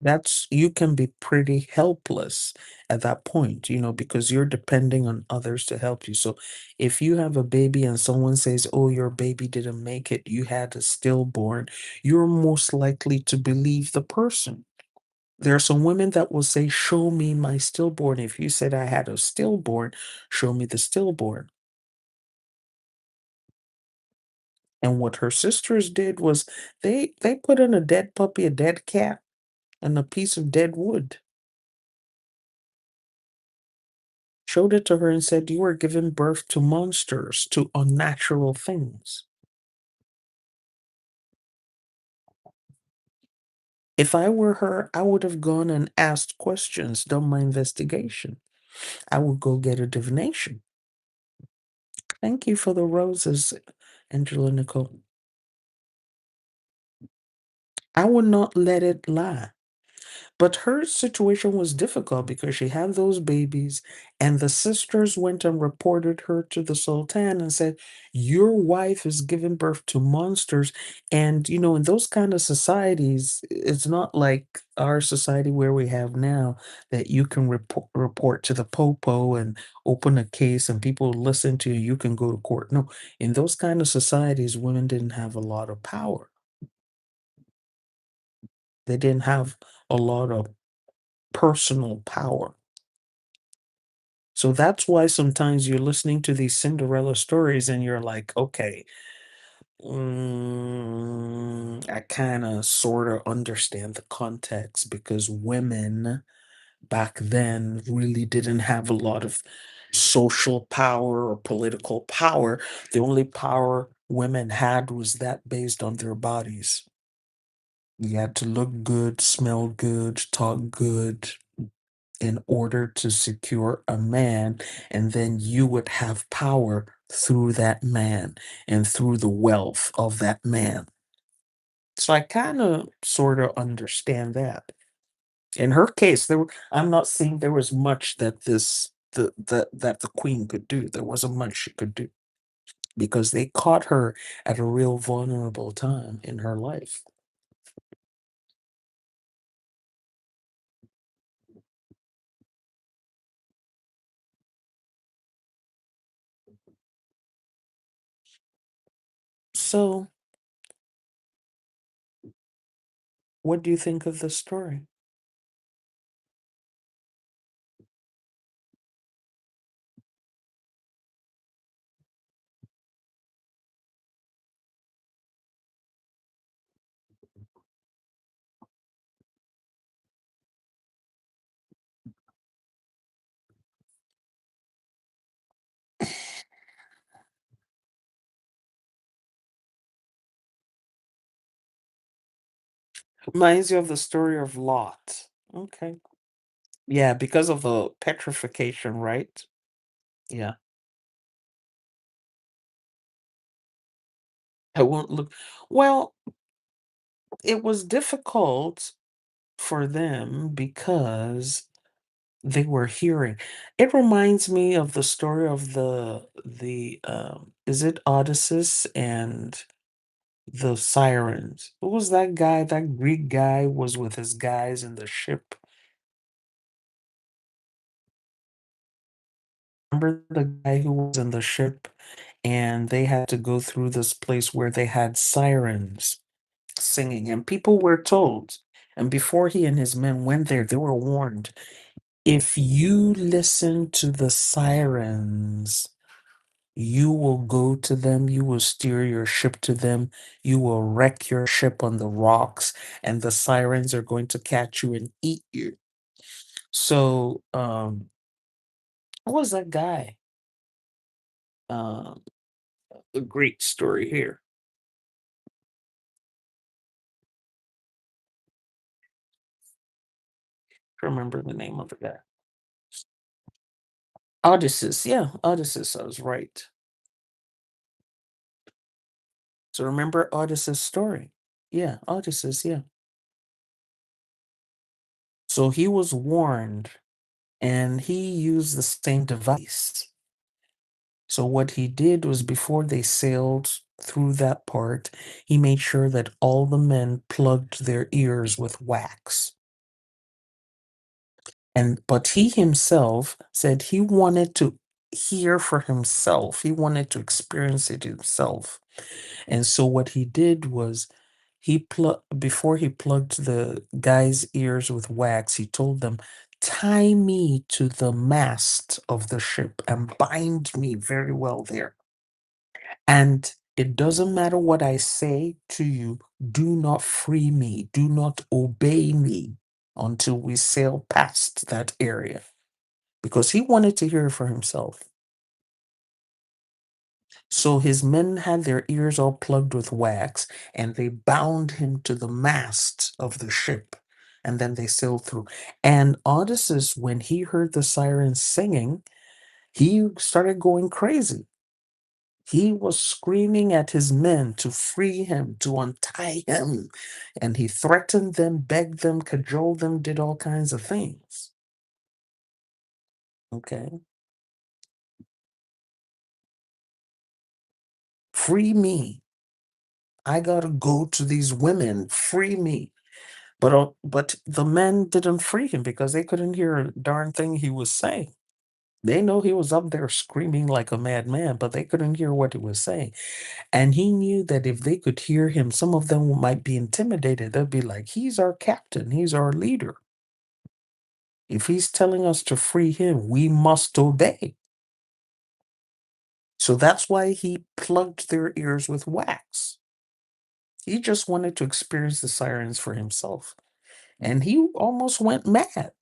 that's you can be pretty helpless at that point, because you're depending on others to help you. So if you have a baby and someone says, "Oh, your baby didn't make it, you had a stillborn," you're most likely to believe the person. There are some women that will say, "Show me my stillborn." If you said I had a stillborn, show me the stillborn. And what her sisters did was they put in a dead puppy, a dead cat, and a piece of dead wood. Showed it to her and said, "You are giving birth to monsters, to unnatural things." If I were her, I would have gone and asked questions, done my investigation. I would go get a divination. Thank you for the roses, Angela Nicole. I would not let it lie. But her situation was difficult because she had those babies, and the sisters went and reported her to the Sultan and said, "Your wife is giving birth to monsters." And, in those kind of societies, it's not like our society where we have now that you can report to the popo and open a case and people listen to you, you can go to court. No, in those kind of societies, women didn't have a lot of power. They didn't have a lot of personal power. So that's why sometimes you're listening to these Cinderella stories and you're like, okay, I kind of sort of understand the context because women back then really didn't have a lot of social power or political power. The only power women had was that based on their bodies. You had to look good, smell good, talk good, in order to secure a man, and then you would have power through that man and through the wealth of that man. So I kind of sort of understand that. In her case, I'm not saying there was much that that the queen could do. There wasn't much she could do because they caught her at a real vulnerable time in her life. So, what do you think of the story? Reminds you of the story of Lot. Okay. Yeah, because of the petrification, right? Yeah. I won't look. Well, it was difficult for them because they were hearing. It reminds me of the story of the is it Odysseus and the sirens? What was that guy? That Greek guy was with his guys in the ship. Remember the guy who was in the ship and they had to go through this place where they had sirens singing, and people were told, and before he and his men went there, they were warned, if you listen to the sirens, you will go to them, you will steer your ship to them, you will wreck your ship on the rocks, and the sirens are going to catch you and eat you. So, what was that guy? Um, a great story here. Remember the name of the guy. Odysseus, yeah, Odysseus, I was right. So remember Odysseus' story? Yeah, Odysseus, yeah. So he was warned and he used the same device. So what he did was before they sailed through that part, he made sure that all the men plugged their ears with wax. And but he himself said he wanted to hear for himself. He wanted to experience it himself. And so what he did was he plugged before he plugged the guy's ears with wax, he told them, tie me to the mast of the ship and bind me very well there. And it doesn't matter what I say to you, do not free me, do not obey me until we sail past that area. Because he wanted to hear it for himself. So his men had their ears all plugged with wax, and they bound him to the mast of the ship, and then they sailed through. And Odysseus, when he heard the sirens singing, he started going crazy. He was screaming at his men to free him, to untie him. And he threatened them, begged them, cajoled them, did all kinds of things. Okay. Free me. I gotta go to these women. Free me. But the men didn't free him because they couldn't hear a darn thing he was saying. They know he was up there screaming like a madman, but they couldn't hear what he was saying. And he knew that if they could hear him, some of them might be intimidated. They'd be like, he's our captain, he's our leader. If he's telling us to free him, we must obey. So that's why he plugged their ears with wax. He just wanted to experience the sirens for himself. And he almost went mad.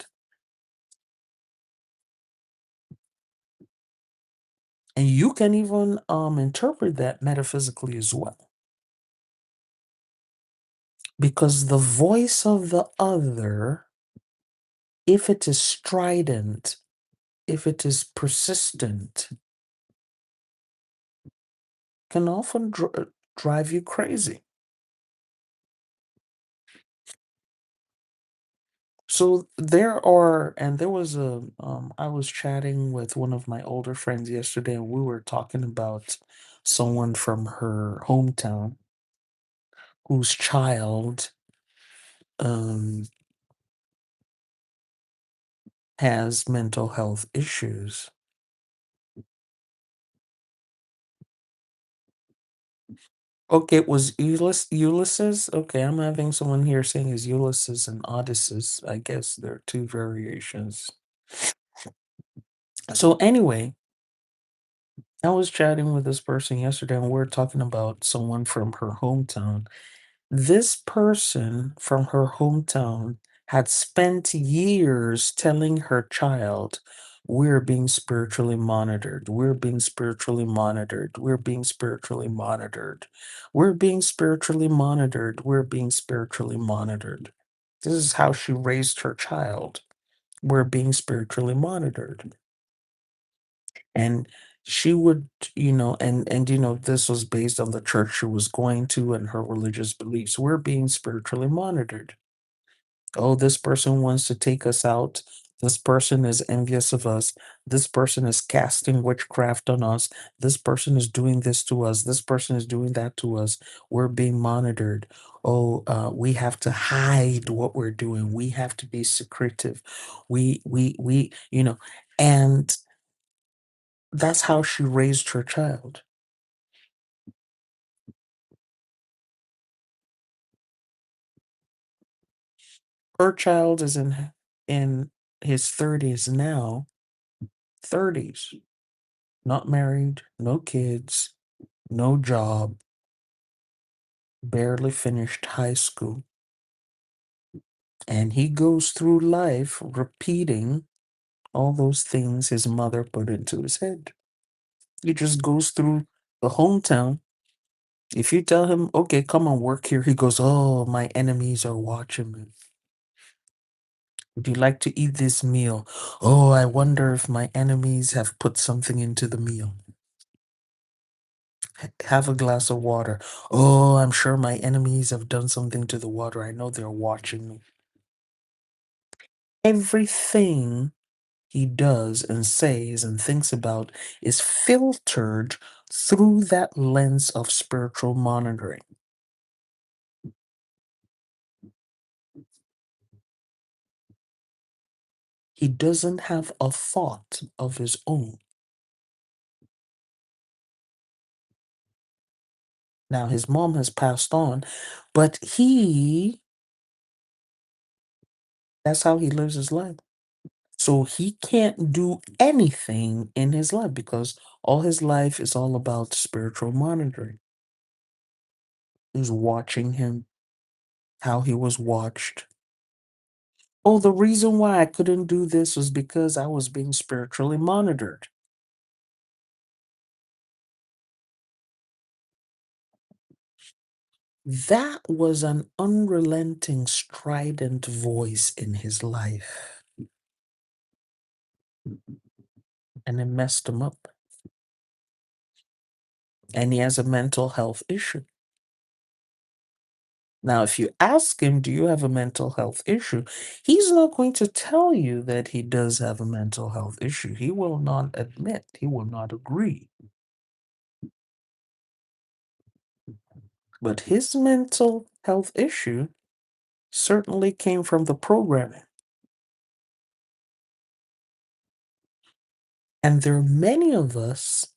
And you can even interpret that metaphysically as well. Because the voice of the other, if it is strident, if it is persistent, can often drive you crazy. So there are, and there was I was chatting with one of my older friends yesterday, and we were talking about someone from her hometown whose child um, has mental health issues. Okay, it was Ulysses. Okay, I'm having someone here saying is Ulysses and Odysseus. I guess there are two variations. So anyway, I was chatting with this person yesterday, and we are talking about someone from her hometown. This person from her hometown had spent years telling her child, "We're being spiritually monitored. We're being spiritually monitored. We're being spiritually monitored. We're being spiritually monitored. We're being spiritually monitored." This is how she raised her child. We're being spiritually monitored. And she would, this was based on the church she was going to and her religious beliefs. We're being spiritually monitored. Oh, this person wants to take us out. This person is envious of us. This person is casting witchcraft on us. This person is doing this to us. This person is doing that to us. We're being monitored. Oh, we have to hide what we're doing. We have to be secretive. And that's how she raised her child. Her child is in his 30s now, 30s, not married, no kids, no job, barely finished high school. And he goes through life repeating all those things his mother put into his head. He just goes through the hometown. If you tell him, okay, come on, work here, he goes, oh, my enemies are watching me. Would you like to eat this meal? Oh, I wonder if my enemies have put something into the meal. Have a glass of water. Oh, I'm sure my enemies have done something to the water. I know they're watching me. Everything he does and says and thinks about is filtered through that lens of spiritual monitoring. He doesn't have a thought of his own. Now, his mom has passed on, but that's how he lives his life. So he can't do anything in his life because all his life is all about spiritual monitoring. Who's watching him, how he was watched. Oh, the reason why I couldn't do this was because I was being spiritually monitored. That was an unrelenting, strident voice in his life, and it messed him up. And he has a mental health issue. Now, if you ask him, do you have a mental health issue? He's not going to tell you that he does have a mental health issue. He will not admit, he will not agree. But his mental health issue certainly came from the programming. And there are many of us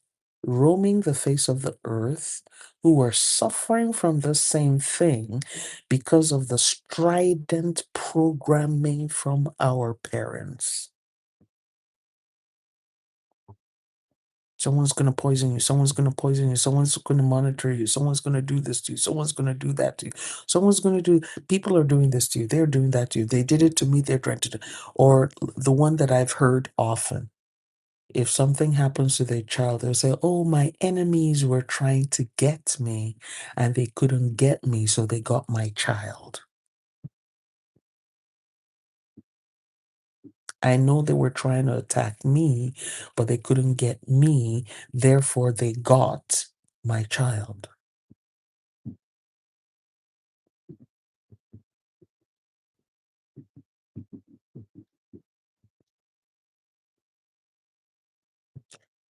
roaming the face of the earth who are suffering from the same thing because of the strident programming from our parents. Someone's going to poison you. Someone's going to poison you. Someone's going to monitor you. Someone's going to do this to you. Someone's going to do that to you. Someone's going to do, people are doing this to you. They're doing that to you. They did it to me. They're trying to do, or the one that I've heard often. If something happens to their child, they'll say, oh, my enemies were trying to get me and they couldn't get me, so they got my child. I know they were trying to attack me, but they couldn't get me, therefore they got my child.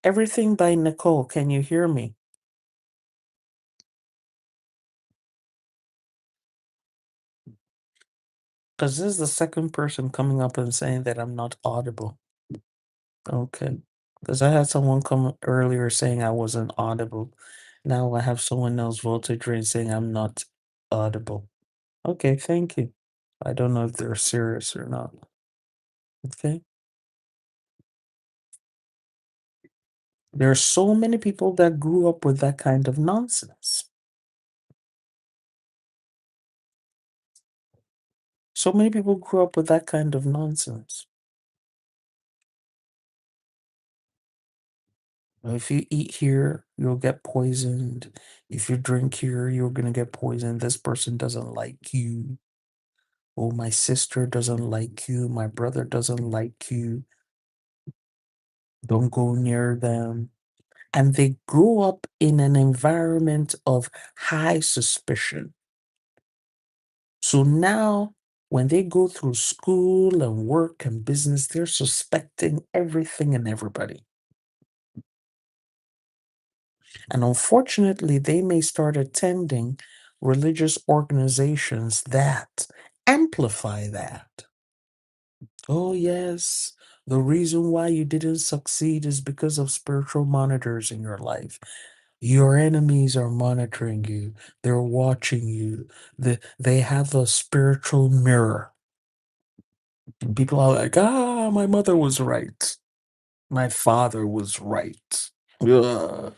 Everything by Nicole. Can you hear me? Because this is the second person coming up and saying that I'm not audible. Okay. Because I had someone come earlier saying I wasn't audible. Now I have someone else voltage range saying I'm not audible. Okay, thank you. I don't know if they're serious or not. Okay. There are so many people that grew up with that kind of nonsense. So many people grew up with that kind of nonsense. If you eat here, you'll get poisoned. If you drink here, you're gonna get poisoned. This person doesn't like you. Oh, my sister doesn't like you. My brother doesn't like you. Don't go near them. And they grew up in an environment of high suspicion. So now, when they go through school and work and business, they're suspecting everything and everybody. And unfortunately, they may start attending religious organizations that amplify that. Oh, yes, the reason why you didn't succeed is because of spiritual monitors in your life. Your enemies are monitoring you, they're watching you, they have a spiritual mirror. And people are like, ah, my mother was right. My father was right. Ugh.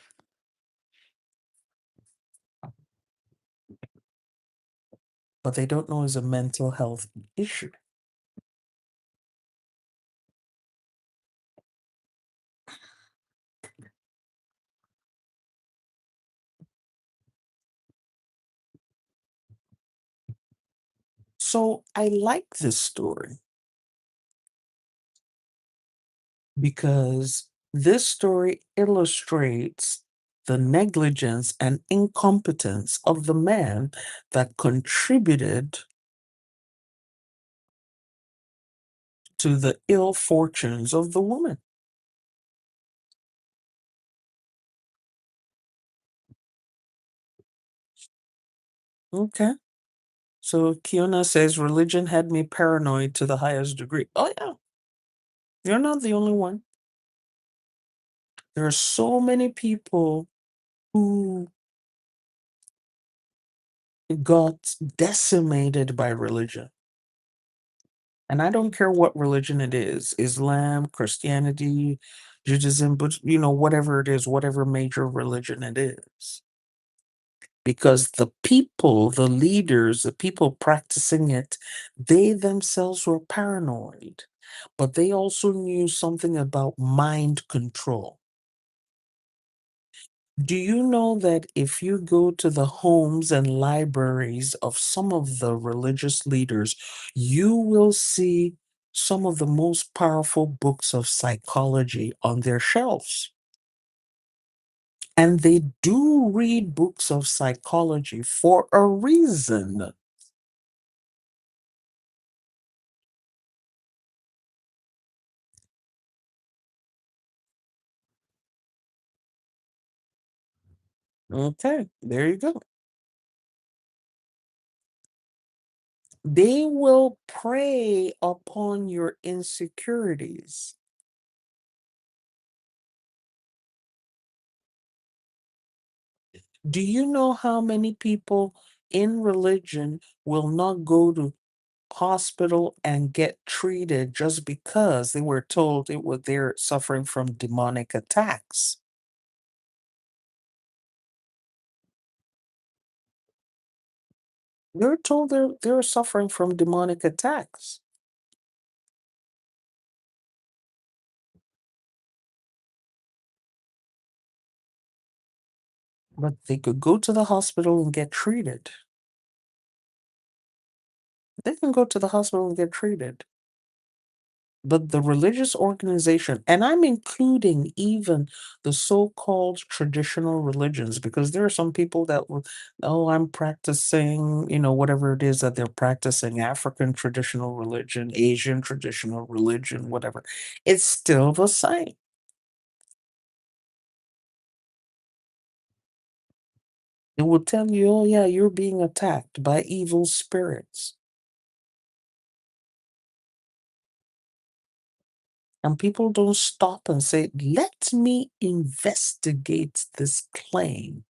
But they don't know it's a mental health issue. So I like this story because this story illustrates the negligence and incompetence of the man that contributed to the ill fortunes of the woman. Okay. So Kiona says religion had me paranoid to the highest degree. Oh, yeah. You're not the only one. There are so many people who got decimated by religion. And I don't care what religion it is, Islam, Christianity, Judaism, but whatever it is, whatever major religion it is. Because the people, the leaders, the people practicing it, they themselves were paranoid, but they also knew something about mind control. Do you know that if you go to the homes and libraries of some of the religious leaders, you will see some of the most powerful books of psychology on their shelves? And they do read books of psychology for a reason. Okay, there you go. They will prey upon your insecurities. Do you know how many people in religion will not go to hospital and get treated just because they were told they're suffering from demonic attacks? They're told they're suffering from demonic attacks. But they could go to the hospital and get treated. They can go to the hospital and get treated. But the religious organization, and I'm including even the so-called traditional religions, because there are some people that will, oh, I'm practicing, whatever it is that they're practicing, African traditional religion, Asian traditional religion, whatever. It's still the same. It will tell you, oh, yeah, you're being attacked by evil spirits. And people don't stop and say, let me investigate this claim.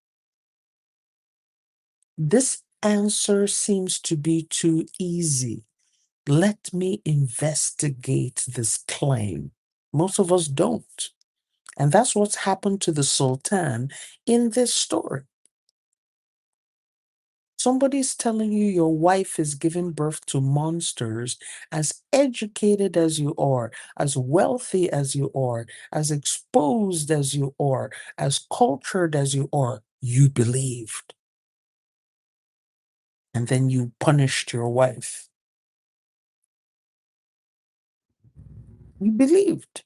This answer seems to be too easy. Let me investigate this claim. Most of us don't. And that's what's happened to the Sultan in this story. Somebody's telling you your wife is giving birth to monsters, as educated as you are, as wealthy as you are, as exposed as you are, as cultured as you are, you believed. And then you punished your wife. You believed.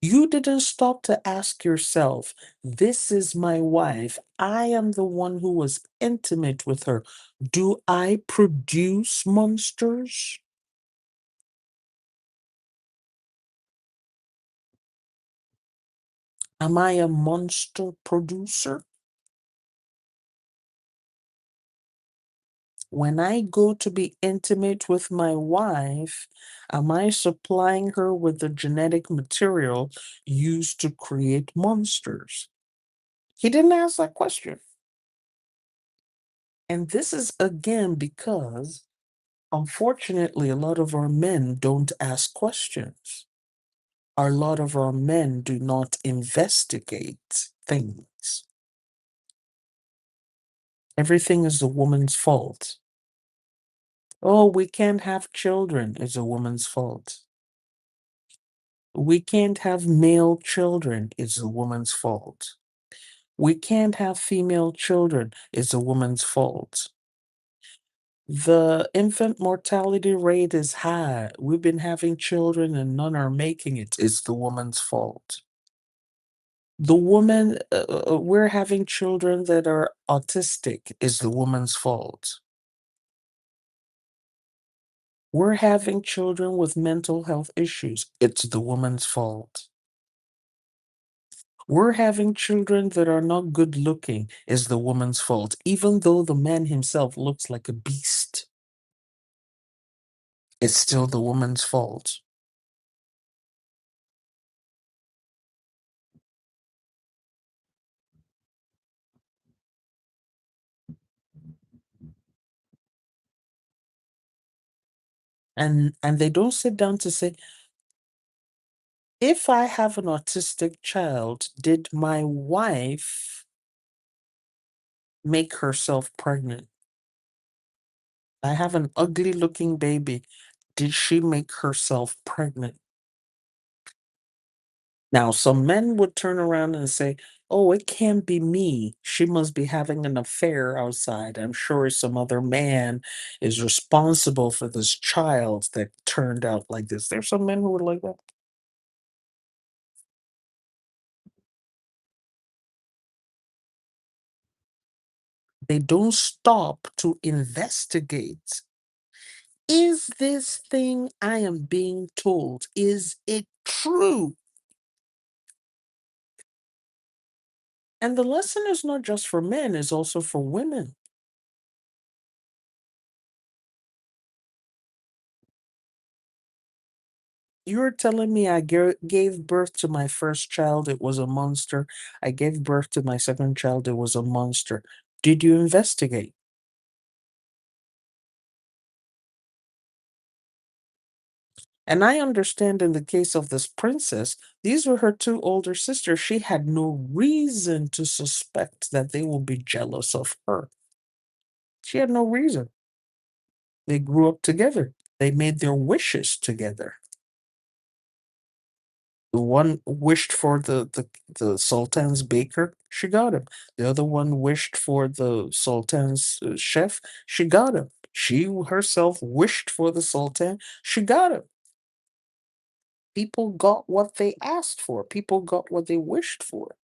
You didn't stop to ask yourself, this is my wife. I am the one who was intimate with her. Do I produce monsters? Am I a monster producer? When I go to be intimate with my wife, am I supplying her with the genetic material used to create monsters? He didn't ask that question. And this is again because, unfortunately, a lot of our men don't ask questions. A lot of our men do not investigate things. Everything is the woman's fault. Oh, we can't have children. It's a woman's fault. We can't have male children. It's a woman's fault. We can't have female children. It's a woman's fault. The infant mortality rate is high. We've been having children and none are making it. It's the woman's fault. The woman, we're having children that are autistic. Is the woman's fault. We're having children with mental health issues. It's the woman's fault. We're having children that are not good looking. Is the woman's fault, even though the man himself looks like a beast. It's still the woman's fault. And they don't sit down to say, if I have an autistic child, did my wife make herself pregnant? I have an ugly looking baby. Did she make herself pregnant? Now, some men would turn around and say, oh, it can't be me. She must be having an affair outside. I'm sure some other man is responsible for this child that turned out like this. There's some men who are like that. They don't stop to investigate. Is this thing I am being told, is it true? And the lesson is not just for men, it's also for women. You're telling me I gave birth to my first child, it was a monster. I gave birth to my second child, it was a monster. Did you investigate? And I understand in the case of this princess, these were her two older sisters. She had no reason to suspect that they will be jealous of her. She had no reason. They grew up together. They made their wishes together. The one wished for the sultan's baker, she got him. The other one wished for the sultan's chef, she got him. She herself wished for the sultan, she got him. People got what they asked for. People got what they wished for.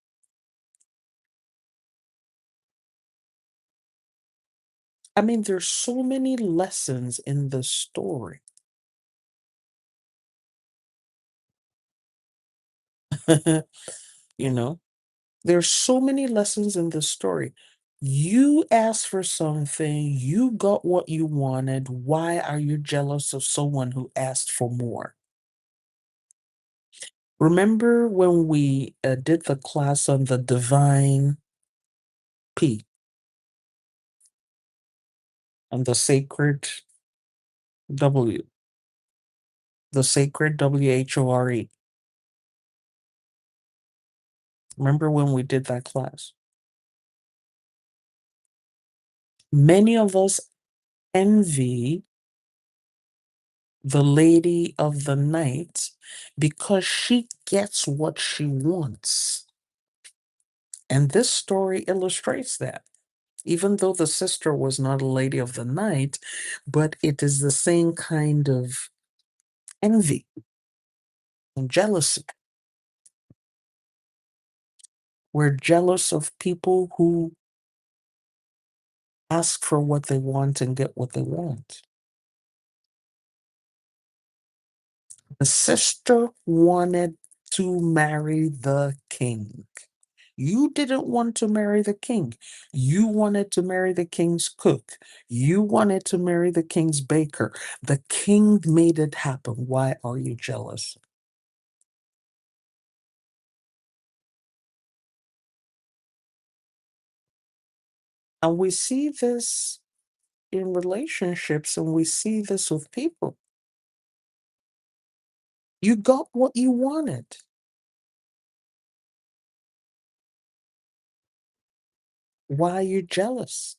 I mean, there's so many lessons in the story. You know, There's so many lessons in this story. You asked for something, you got what you wanted. Why are you jealous of someone who asked for more? Remember when we did the class on the divine P and the sacred W, the sacred WHORE? Remember when we did that class? Many of us envy the lady of the night because she gets what she wants. And this story illustrates that. Even though the sister was not a lady of the night, but it is the same kind of envy and jealousy. We're jealous of people who ask for what they want and get what they want. The sister wanted to marry the king. You didn't want to marry the king. You wanted to marry the king's cook. You wanted to marry the king's baker. The king made it happen. Why are you jealous? And we see this in relationships and we see this with people. You got what you wanted. Why are you jealous?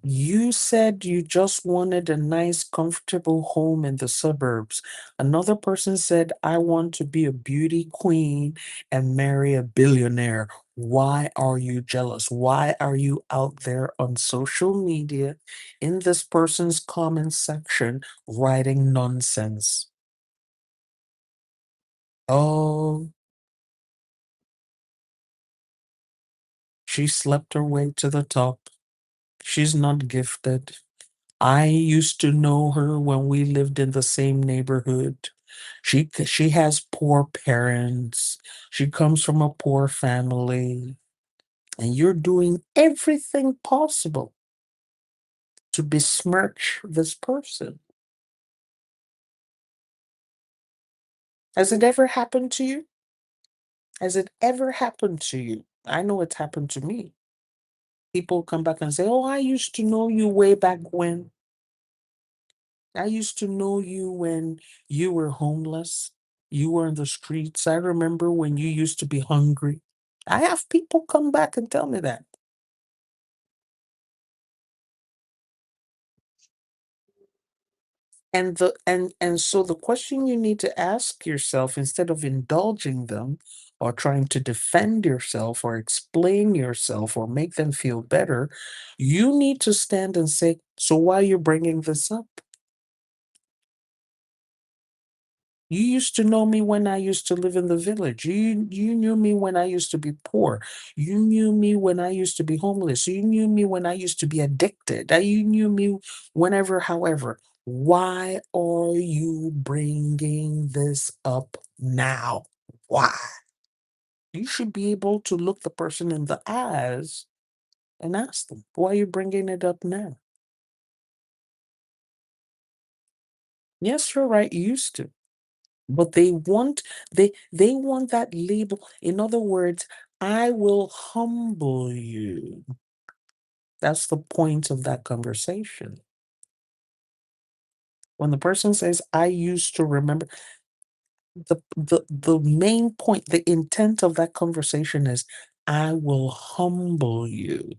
You said you just wanted a nice, comfortable home in the suburbs. Another person said, I want to be a beauty queen and marry a billionaire. Why are you jealous? Why are you out there on social media in this person's comment section writing nonsense? Oh, she slept her way to the top. She's not gifted. I used to know her when we lived in the same neighborhood. She has poor parents. She comes from a poor family, and you're doing everything possible to besmirch this person. Has it ever happened to you? Has it ever happened to you? I know it's happened to me. People come back and say, "Oh, I used to know you way back when. I used to know you when you were homeless. You were in the streets. I remember when you used to be hungry." I have people come back and tell me that. And so the question you need to ask yourself instead of indulging them or trying to defend yourself or explain yourself or make them feel better, you need to stand and say, so why are you bringing this up? You used to know me when I used to live in the village. You knew me when I used to be poor. You knew me when I used to be homeless. You knew me when I used to be addicted. You knew me whenever, however. Why are you bringing this up now? Why? You should be able to look the person in the eyes and ask them, why are you bringing it up now? Yes, you're right. You used to. But they want that label. In other words, I will humble you. That's the point of that conversation. When the person says, I used to remember, the main point, the intent of that conversation is, I will humble you.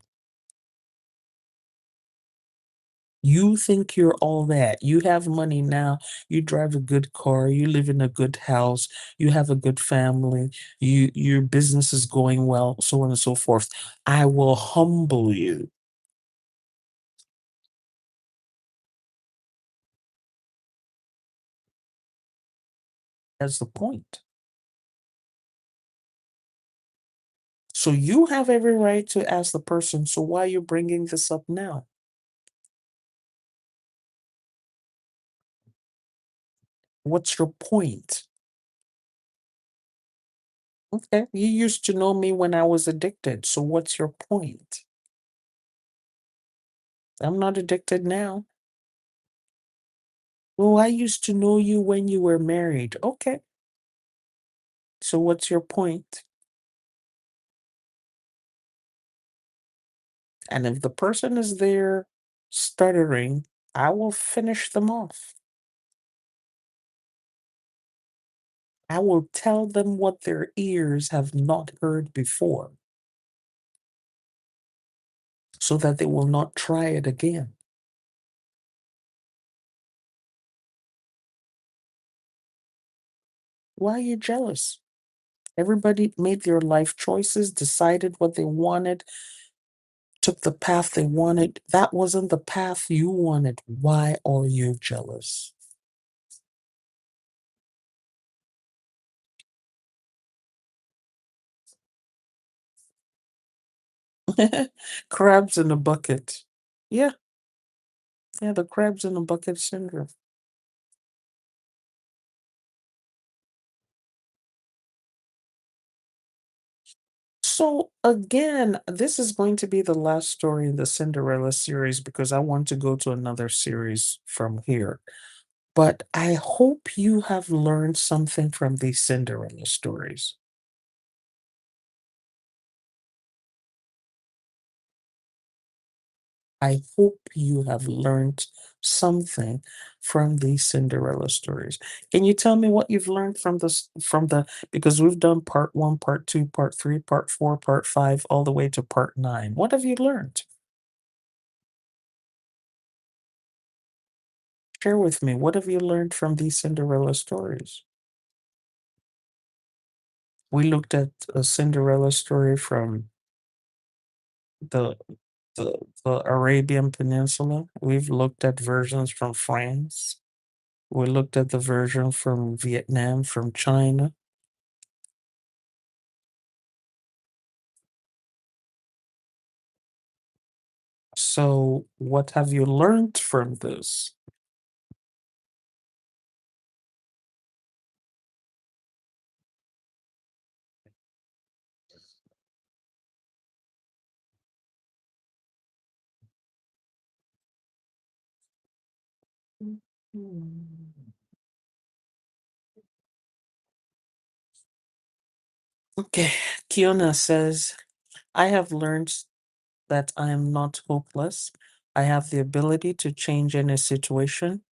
You think you're all that. You have money now. You drive a good car. You live in a good house. You have a good family. Your business is going well, so on and so forth. I will humble you. That's the point. So you have every right to ask the person, so why are you bringing this up now? What's your point? Okay. You used to know me when I was addicted. So what's your point? I'm not addicted now. Well, I used to know you when you were married. Okay. So what's your point? And if the person is there stuttering, I will finish them off. I will tell them what their ears have not heard before so that they will not try it again. Why are you jealous? Everybody made their life choices, decided what they wanted, took the path they wanted. That wasn't the path you wanted. Why are you jealous? Crabs in a bucket. Yeah, yeah, the crabs in a bucket syndrome. So again, this is going to be the last story in the Cinderella series because I want to go to another series from here. But I hope you have learned something from these Cinderella stories. I hope you have learned something from these Cinderella stories. Can you tell me what you've learned from the because we've done part 1, part 2, part 3, part 4, part 5 all the way to part 9. What have you learned? Share with me. What have you learned from these Cinderella stories? We looked at a Cinderella story from the the Arabian Peninsula. We've looked at versions from France. We looked at the version from Vietnam, from China. So, what have you learned from this? Mhm. Okay, Kiona says, I have learned that I am not hopeless. I have the ability to change any situation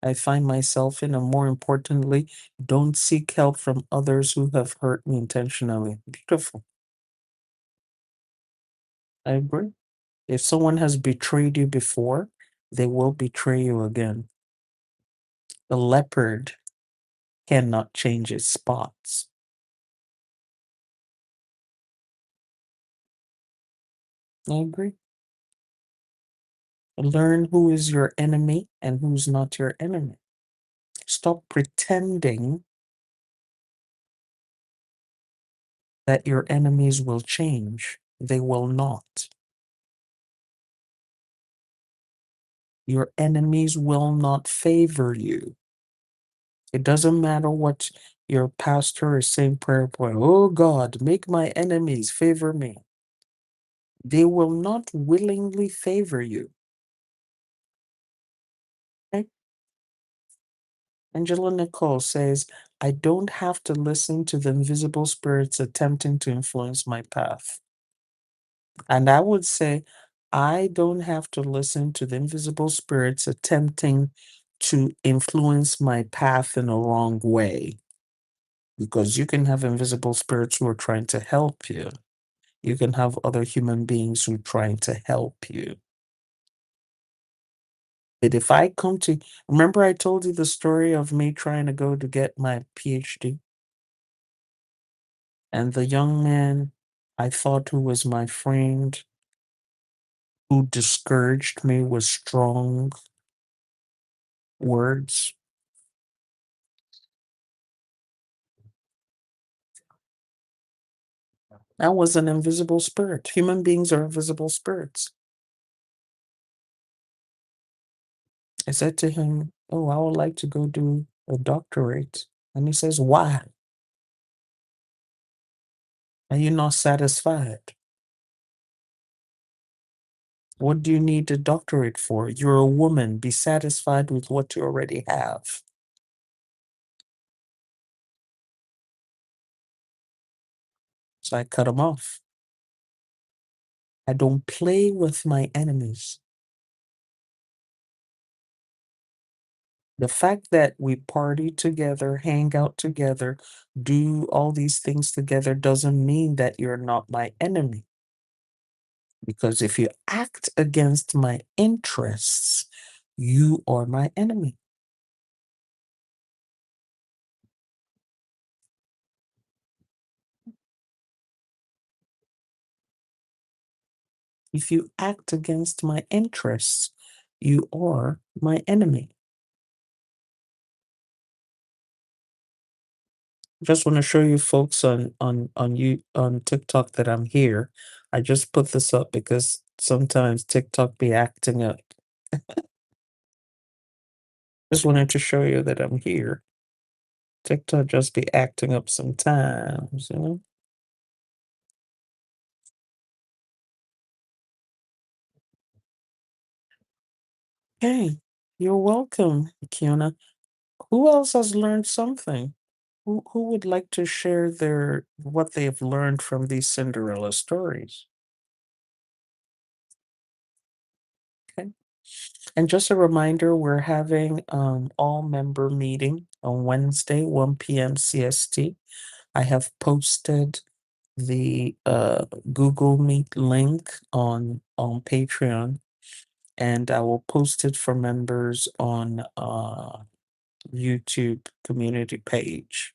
I find myself in, and more importantly, don't seek help from others who have hurt me intentionally. Beautiful. I agree. If someone has betrayed you before, they will betray you again. The leopard cannot change its spots. I agree. Learn who is your enemy and who's not your enemy. Stop pretending that your enemies will change. They will not. Your enemies will not favor you. It doesn't matter what your pastor is saying prayer point. Oh God, make my enemies favor me. They will not willingly favor you. Okay? Angela Nicole says, I don't have to listen to the invisible spirits attempting to influence my path. And I would say, I don't have to listen to the invisible spirits attempting to influence my path in a wrong way. Because you can have invisible spirits who are trying to help you. You can have other human beings who are trying to help you. But if I come to, remember I told you the story of me trying to go to get my PhD? And the young man I thought who was my friend who discouraged me with strong words. That was an invisible spirit. Human beings are invisible spirits. I said to him, oh, I would like to go do a doctorate. And he says, why? Are you not satisfied? What do you need a doctorate for? You're a woman. Be satisfied with what you already have. So I cut them off. I don't play with my enemies. The fact that we party together, hang out together, do all these things together doesn't mean that you're not my enemy. Because if you act against my interests, you are my enemy. If you act against my interests, you are my enemy. Just want to show you folks on TikTok that I'm here. I just put this up because sometimes TikTok be acting up. Just wanted to show you that I'm here. TikTok just be acting up sometimes, you know? Hey, you're welcome, Kiona. Who else has learned something? Who would like to share their what they've learned from these Cinderella stories? Okay. And just a reminder, we're having all member meeting on Wednesday, 1 p.m. CST. I have posted the Google Meet link on Patreon, and I will post it for members on YouTube community page.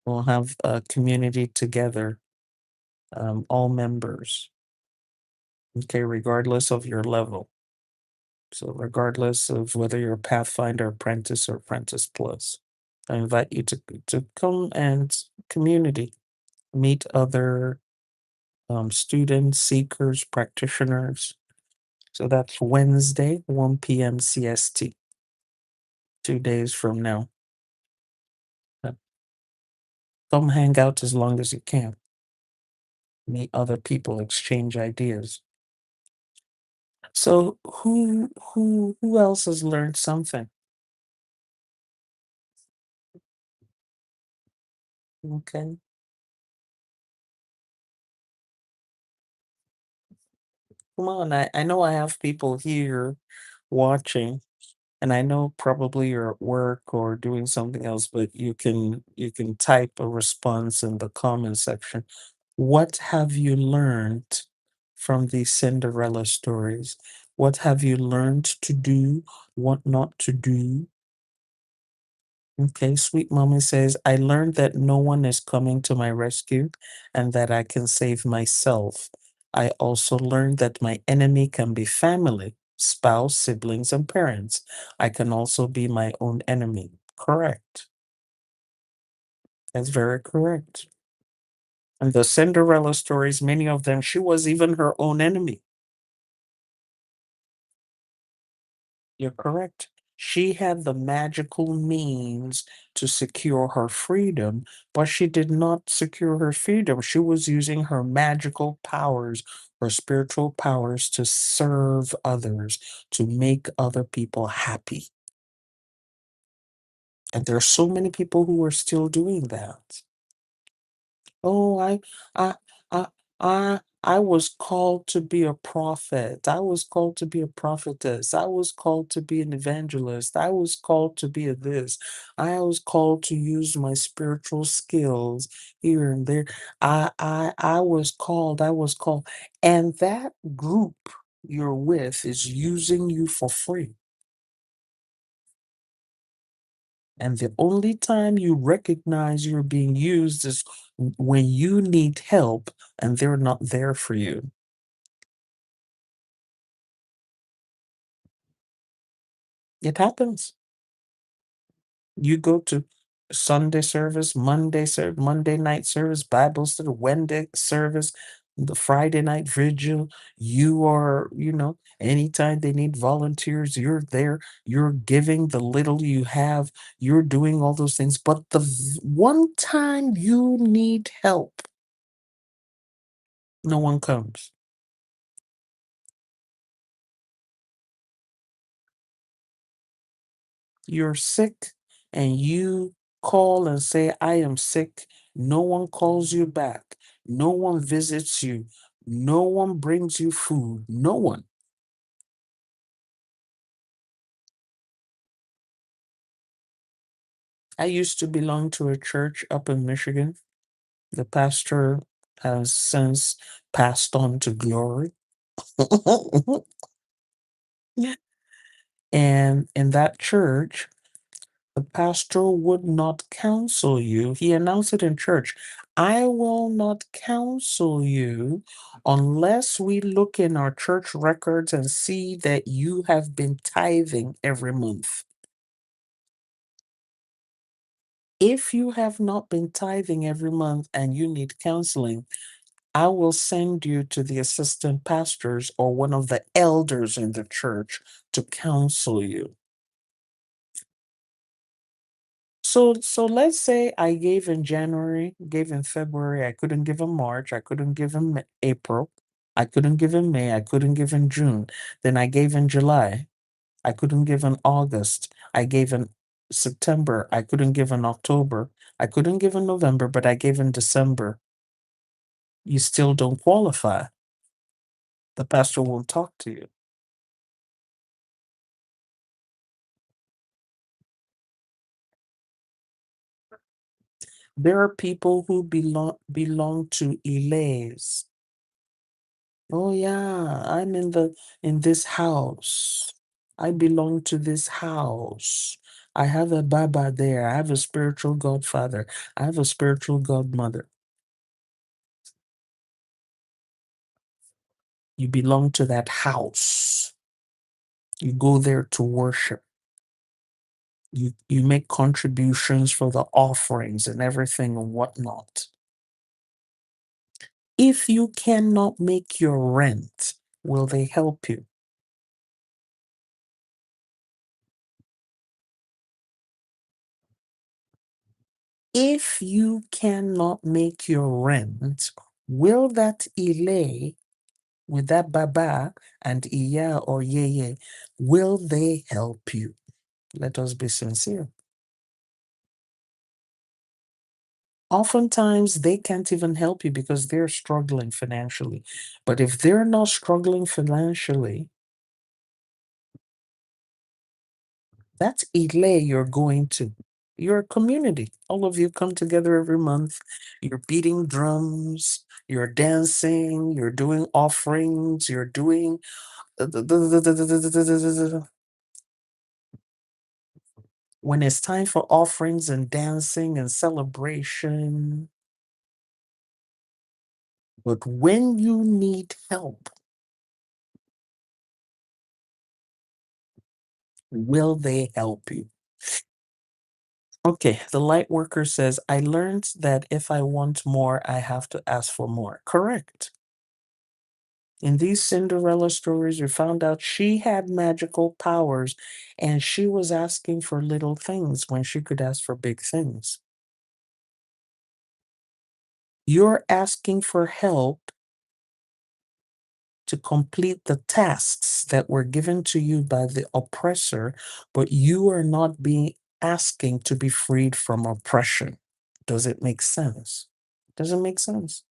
We'll have a community together, all members, okay, regardless of your level. So regardless of whether you're a Pathfinder Apprentice or Apprentice Plus, I invite you to come and community, meet other students, seekers, practitioners. So that's Wednesday, 1 p.m. CST, 2 days from now. Uh, Come hang out as long as you can. Meet other people, exchange ideas. So who else has learned something? Okay. Come on. I know I have people here watching, and I know probably you're at work or doing something else, but you can type a response in the comment section. What have you learned from these Cinderella stories? What have you learned to do? What not to do? Okay, sweet mommy says, I learned that no one is coming to my rescue and that I can save myself. I also learned that my enemy can be family, spouse, siblings, and parents. I can also be my own enemy. Correct. That's very correct. And the Cinderella stories, many of them, she was even her own enemy. You're correct. She had the magical means to secure her freedom, but she did not secure her freedom. She was using her magical powers, her spiritual powers to serve others, to make other people happy. And there are so many people who are still doing that. Oh, I, I, I was called to be a prophet. I was called to be a prophetess. I was called to be an evangelist. I was called to be a this. I was called to use my spiritual skills here and there. I was called. I was called. And that group you're with is using you for free. And the only time you recognize you're being used is when you need help and they're not there for you. It happens. You go to Sunday service, Monday service, Monday night service, Bible study, Wednesday service. The Friday night vigil, you are, anytime they need volunteers, you're there, you're giving the little you have, you're doing all those things. But the one time you need help, no one comes. You're sick and you call and say, I am sick. No one calls you back. No one visits you. No one brings you food. No one. I used to belong to a church up in Michigan. The pastor has since passed on to glory. And in that church, the pastor would not counsel you. He announced it in church. I will not counsel you unless we look in our church records and see that you have been tithing every month. If you have not been tithing every month and you need counseling, I will send you to the assistant pastors or one of the elders in the church to counsel you. So let's say I gave in January, gave in February, I couldn't give in March, I couldn't give in April, I couldn't give in May, I couldn't give in June. Then I gave in July, I couldn't give in August, I gave in September, I couldn't give in October, I couldn't give in November, but I gave in December. You still don't qualify. The pastor won't talk to you. There are people who belong to Elays. Oh yeah, I'm in this house. I belong to this house. I have a Baba there. I have a spiritual godfather. I have a spiritual godmother. You belong to that house. You go there to worship. You make contributions for the offerings and everything and whatnot. If you cannot make your rent, will they help you? If you cannot make your rent, will that Ile with that Baba and Iya or Yeye, will they help you? Let us be sincere. Oftentimes, they can't even help you because they're struggling financially. But if they're not struggling financially, that's Ile you're going to. You're a community. All of you come together every month. You're beating drums, you're dancing, you're doing offerings, you're doing. When it's time for offerings and dancing and celebration, but when you need help, will they help you? Okay, the light worker says, I learned that if I want more, I have to ask for more. Correct. In these Cinderella stories, we found out she had magical powers and she was asking for little things when she could ask for big things. You're asking for help to complete the tasks that were given to you by the oppressor, but you are not being asking to be freed from oppression. Does it make sense? Does it make sense?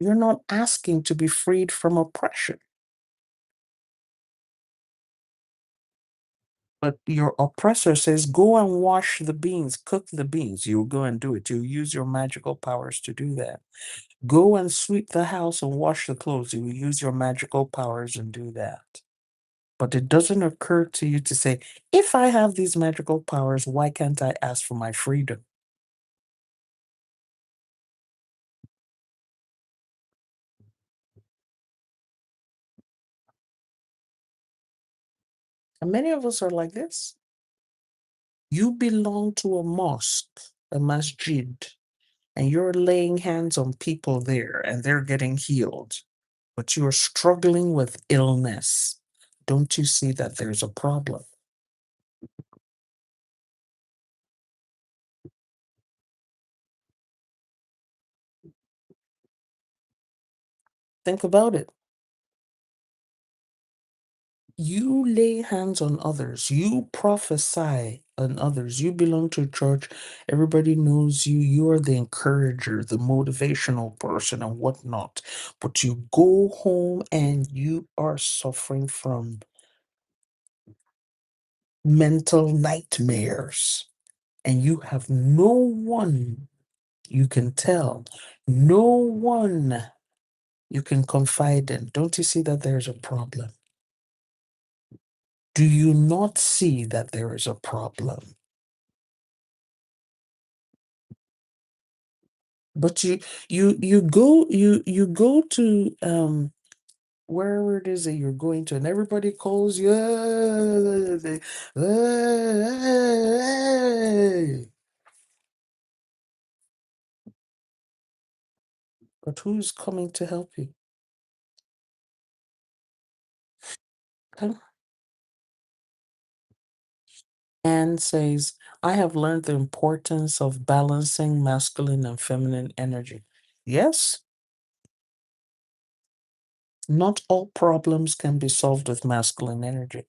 You're not asking to be freed from oppression, but your oppressor says, go and wash the beans, cook the beans. You'll go and do it. You'll use your magical powers to do that. Go and sweep the house and wash the clothes. You will use your magical powers and do that. But it doesn't occur to you to say, if I have these magical powers, why can't I ask for my freedom? And many of us are like this. You belong to a mosque, a masjid. and you're laying hands on people there and they're getting healed, but you're struggling with illness, don't you see that there's a problem? Think about it. You lay hands on others, you prophesy on others, you belong to a church, everybody knows you, you are the encourager, the motivational person, and whatnot. But you go home and you are suffering from mental nightmares, and you have no one you can tell, no one you can confide in. Don't you see that there's a problem? Do you not see that there is a problem? But you go to wherever it is that you're going to, and everybody calls you, "Hey." But who's coming to help you? Okay? And says, I have learned the importance of balancing masculine and feminine energy. Yes, not all problems can be solved with masculine energy.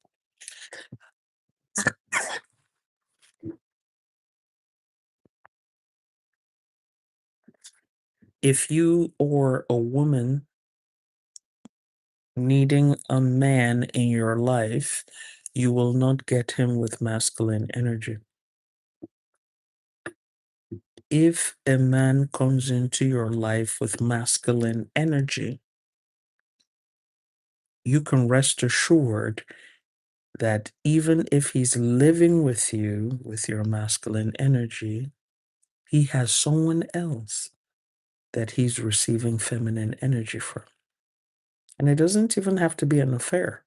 If you or a woman needing a man in your life, you will not get him with masculine energy. If a man comes into your life with masculine energy, you can rest assured that even if he's living with you with your masculine energy, he has someone else that he's receiving feminine energy from. And it doesn't even have to be an affair.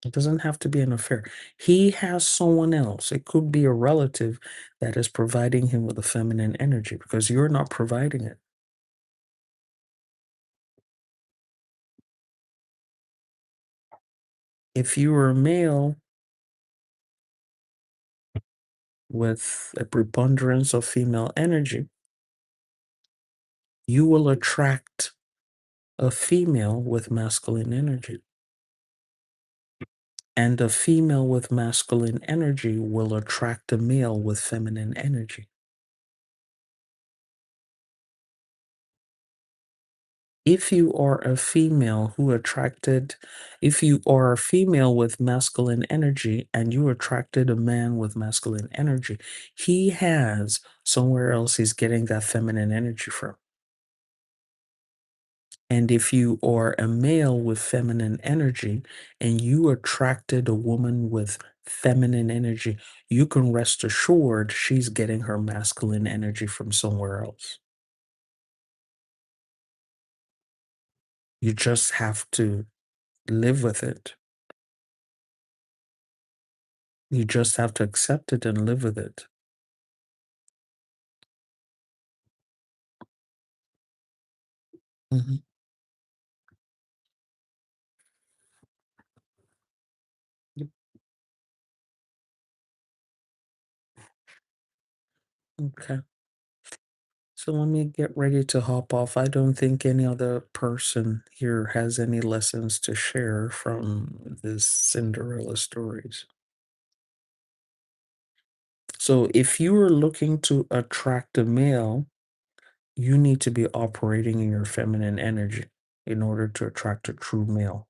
It doesn't have to be an affair. He has someone else. It could be a relative that is providing him with a feminine energy because you're not providing it. If you are a male with a preponderance of female energy, you will attract a female with masculine energy. And a female with masculine energy will attract a male with feminine energy. If you are a female who attracted, if you are a female with masculine energy and you attracted a man with masculine energy, he has somewhere else he's getting that feminine energy from. And if you are a male with feminine energy and you attracted a woman with feminine energy, you can rest assured she's getting her masculine energy from somewhere else. You just have to live with it. You just have to accept it and live with it. Mhm. Yep. Okay. So let me get ready to hop off. I don't think any other person here has any lessons to share from this Cinderella stories. So if you are looking to attract a male, you need to be operating in your feminine energy in order to attract a true male.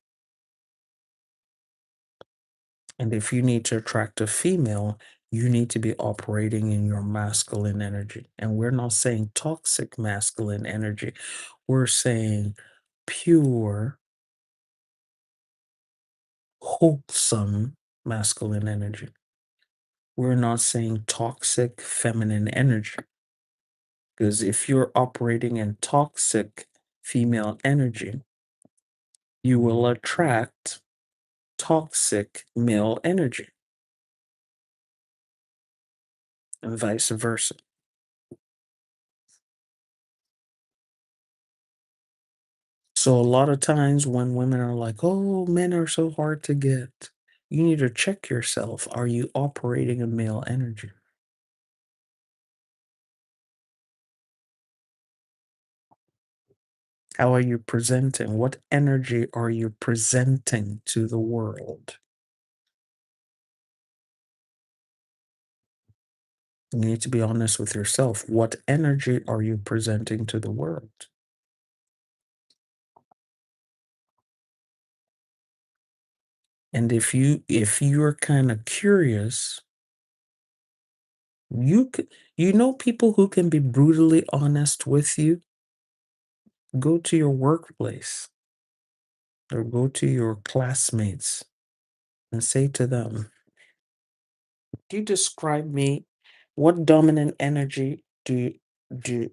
And if you need to attract a female, you need to be operating in your masculine energy. And we're not saying toxic masculine energy, we're saying pure, wholesome masculine energy. We're not saying toxic feminine energy. Because if you're operating in toxic female energy, you will attract toxic male energy and vice versa. So a lot of times when women are like, "Oh, men are so hard to get," you need to check yourself. Are you operating a male energy? How are you presenting? What energy are you presenting to the world? You need to be honest with yourself. What energy are you presenting to the world? And if you're kind of curious, you know people who can be brutally honest with you. Go to your workplace or go to your classmates and say to them, "Do you describe me? What dominant energy do do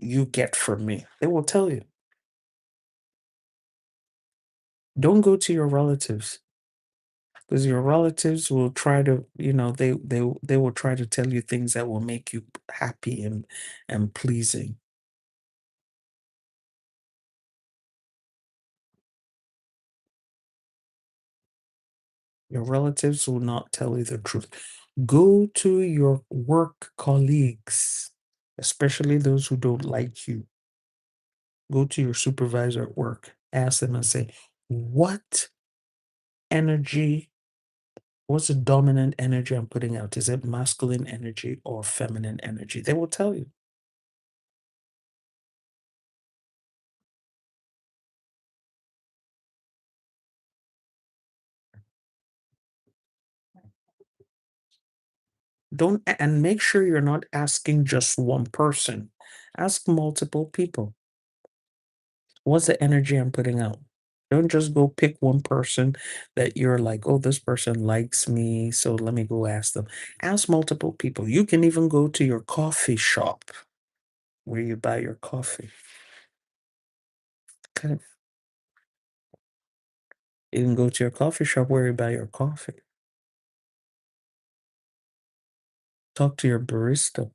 you get from me?" They will tell you. Don't go to your relatives because your relatives will try to, they will try to tell you things that will make you happy and pleasing. Your relatives will not tell you the truth. Go to your work colleagues, especially those who don't like you. Go to your supervisor at work. Ask them and say, "What energy, what's the dominant energy I'm putting out? Is it masculine energy or feminine energy?" They will tell you. Don't, and make sure you're not asking just one person. Ask multiple people. What's the energy I'm putting out? Don't just go pick one person that you're like, "Oh, this person likes me, so let me go ask them." Ask multiple people. You can even go to your coffee shop where you buy your coffee. Okay. You can go to your coffee shop where you buy your coffee. Talk to your barista.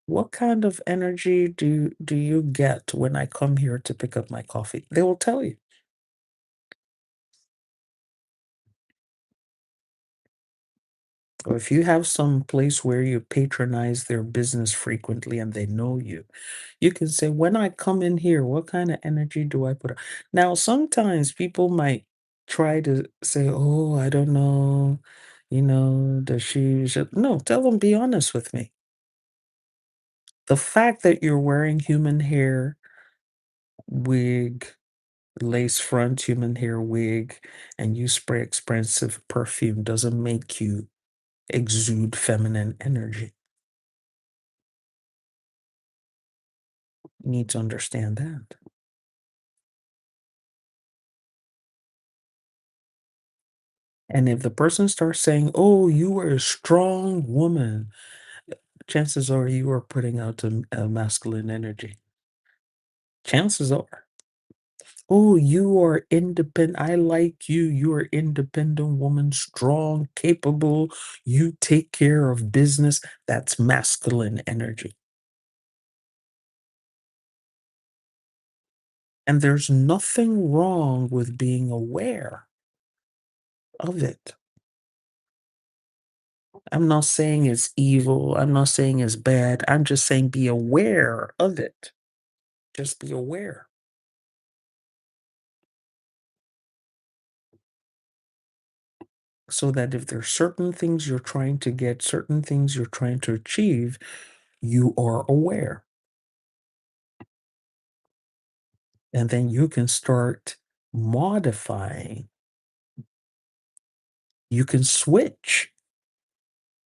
What kind of energy do you get when I come here to pick up my coffee? They will tell you. Or if you have some place where you patronize their business frequently and they know you, you can say, "When I come in here, what kind of energy do I put out?" Now, sometimes people might try to say, "Oh, I don't know, does she should—" No, tell them, be honest with me. The fact that you're wearing human hair wig, lace front human hair wig, and you spray expensive perfume doesn't make you exude feminine energy. You need to understand that. And if the person starts saying, "Oh, you are a strong woman," chances are you are putting out a masculine energy. Chances are. "Oh, you are independent. I like you. You are independent woman, strong, capable. You take care of business." That's masculine energy. And there's nothing wrong with being aware of it. I'm not saying it's evil. I'm not saying it's bad. I'm just saying be aware of it. Just be aware. So that if there's certain things you're trying to get, certain things you're trying to achieve, you are aware. And then you can start modifying. You can switch.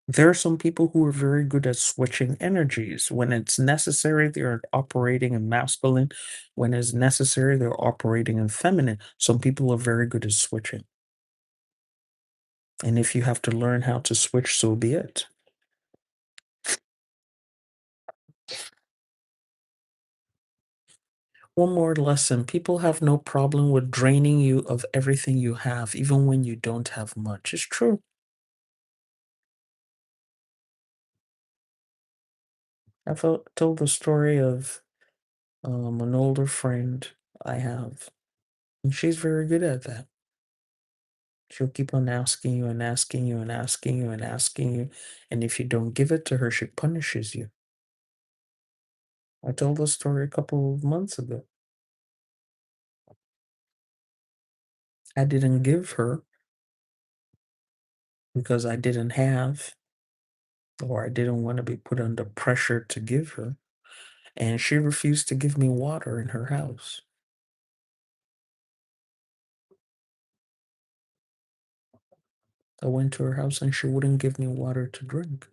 There are some people who are very good at switching energies. When it's necessary, they're operating in masculine. When it's necessary, they're operating in feminine. Some people are very good at switching. And if you have to learn how to switch, so be it. One more lesson: people have no problem with draining you of everything you have, even when you don't have much. It's true. Told the story of an older friend I have, and she's very good at that. She'll keep on asking you and asking you and asking you and asking you, and if you don't give it to her, she punishes you. I told the story a couple of months ago. I didn't give her because I didn't have, or I didn't want to be put under pressure to give her, and she refused to give me water in her house. I went to her house and she wouldn't give me water to drink.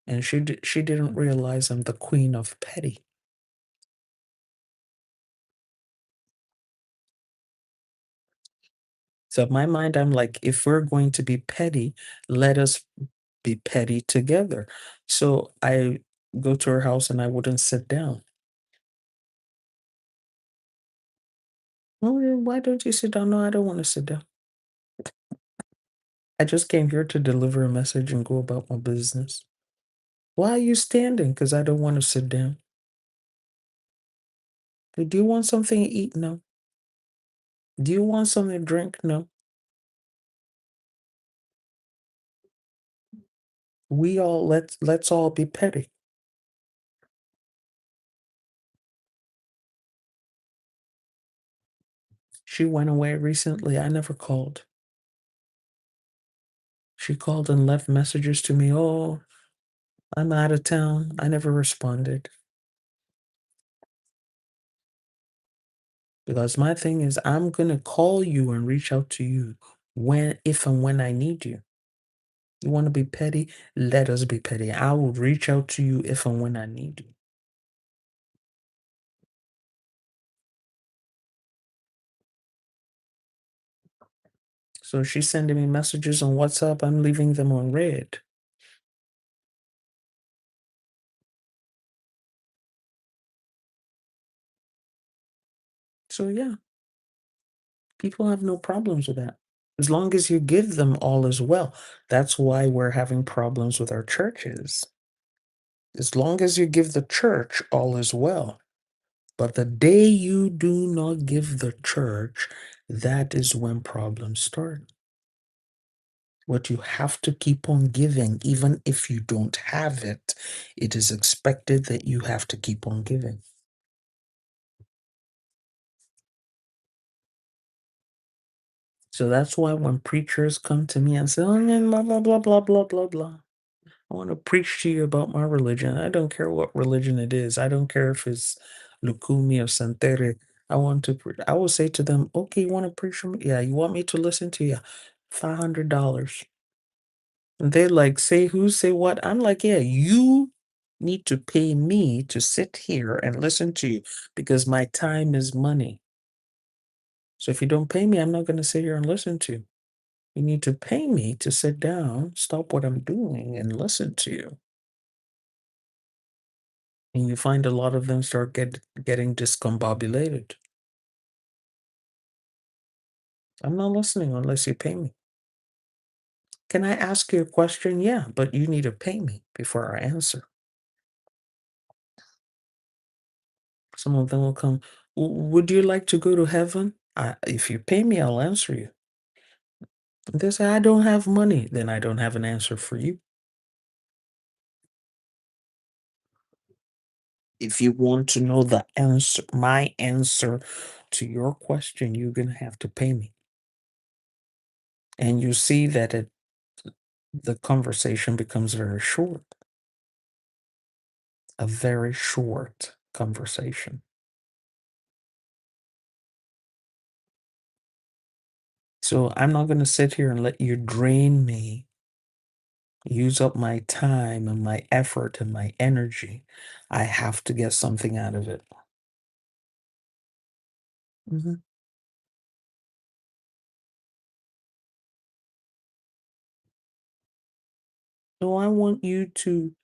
And she didn't realize I'm the queen of petty. So in my mind, I'm like, if we're going to be petty, let us be petty together. So I go to her house and I wouldn't sit down. Oh, then why don't you sit down? No, I don't want to sit down. I just came here to deliver a message and go about my business. Why are you standing? Because I don't want to sit down. Do you want something to eat? No. Do you want something to drink? No. Let's all be petty. She went away recently. I never called. She called and left messages to me. Oh, I'm out of town. I never responded. Because my thing is, I'm going to call you and reach out to you if and when I need you. You want to be petty? Let us be petty. I will reach out to you if and when I need you. So she's sending me messages on WhatsApp. I'm leaving them on red. So yeah, people have no problems with that. As long as you give them all as well. That's why we're having problems with our churches. As long as you give the church all is well. But the day you do not give the church, that is when problems start. What you have to keep on giving, even if you don't have it, it is expected that you have to keep on giving. So that's why when preachers come to me and say, oh, yeah, blah, blah, blah, blah, blah, blah, blah. I want to preach to you about my religion. I don't care what religion it is. I don't care if it's Lukumi or Santere. I want to. I will say to them, "Okay, you want to preach for me? Yeah, you want me to listen to you? $500." And they're like, "Say who? Say what?" I'm like, "Yeah, you need to pay me to sit here and listen to you because my time is money. So if you don't pay me, I'm not going to sit here and listen to you. You need to pay me to sit down, stop what I'm doing, and listen to you." And you find a lot of them start getting discombobulated. I'm not listening unless you pay me. Can I ask you a question? Yeah, but you need to pay me before I answer. Some of them will come, Would you like to go to heaven? If you pay me, I'll answer you." If they say, I don't have money, then I don't have an answer for you. If you want to know the answer, my answer to your question, you're going to have to pay me. And you see that the conversation becomes very short, a very short conversation. So I'm not going to sit here and let you drain me, use up my time and my effort and my energy. I have to get something out of it. Mhm. So I want you to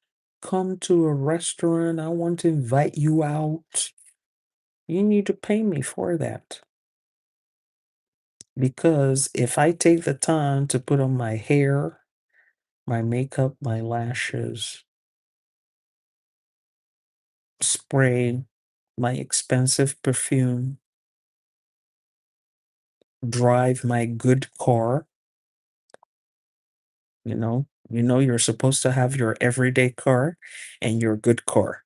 come to a restaurant. I want to invite you out. You need to pay me for that. Because if I take the time to put on my hair, my makeup, my lashes, spray, my expensive perfume, drive my good car. You're supposed to have your everyday car and your good car.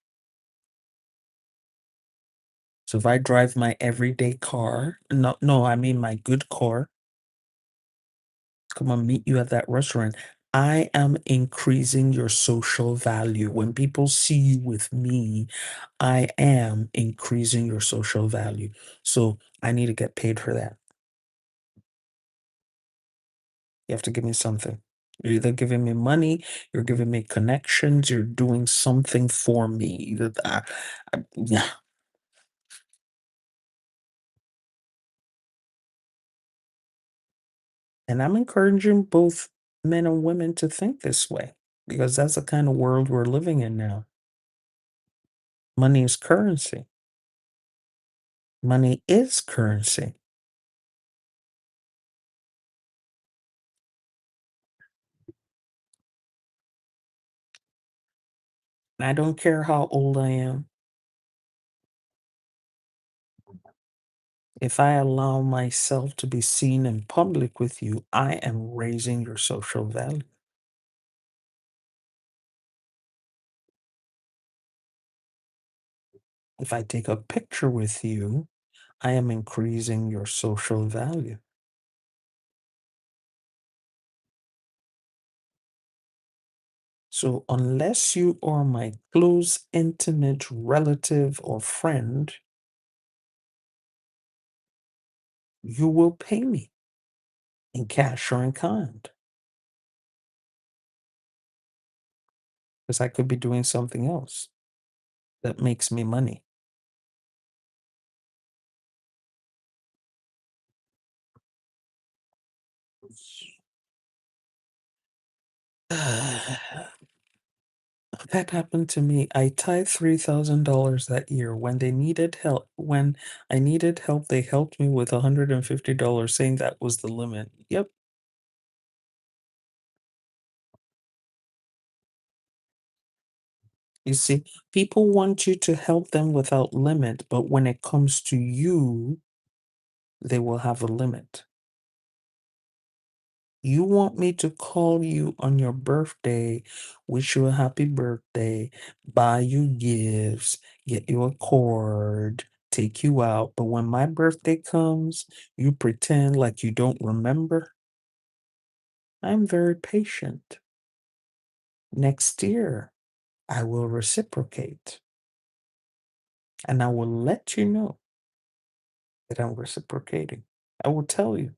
So if I drive my everyday car, no, no, I mean my good car, come and meet you at that restaurant. I am increasing your social value. When people see you with me, I am increasing your social value. So I need to get paid for that. You have to give me something. You're either giving me money, you're giving me connections, you're doing something for me. Yeah. And I'm encouraging both men and women to think this way because that's the kind of world we're living in now. Money is currency. Money is currency. And I don't care how old I am. If I allow myself to be seen in public with you, I am raising your social value. If I take a picture with you, I am increasing your social value. So, unless you are my close, intimate relative or friend, you will pay me in cash or in kind because I could be doing something else that makes me money. That happened to me. I tied $3,000 that year. When they needed help, when I needed help, they helped me with $150, saying that was the limit. Yep. You see, people want you to help them without limit, but when it comes to you, they will have a limit. You want me to call you on your birthday, wish you a happy birthday, buy you gifts, get you a cord, take you out. But when my birthday comes, you pretend like you don't remember. I'm very patient. Next year, I will reciprocate and I will let you know that I'm reciprocating. I will tell you,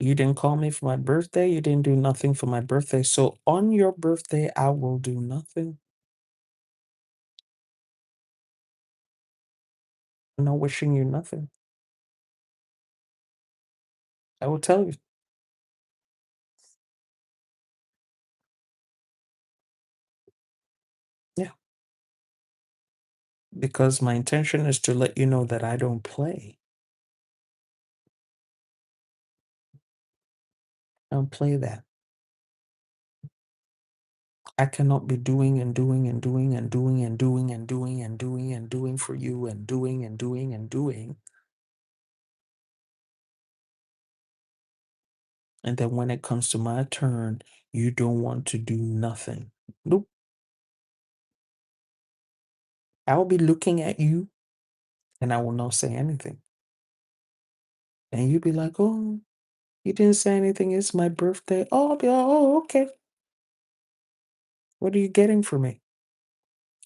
you didn't call me for my birthday, you didn't do nothing for my birthday. So on your birthday, I will do nothing. I'm not wishing you nothing. I will tell you. Yeah. Because my intention is to let you know that I don't play. I don't play that. I cannot be doing and doing and doing and doing and doing and doing and doing and doing for you and doing and doing and doing. And then when it comes to my turn, you don't want to do nothing. Nope. I'll be looking at you and I will not say anything. And you'll be like, oh, you didn't say anything. It's my birthday. Oh, I'll be, oh, okay. What are you getting for me?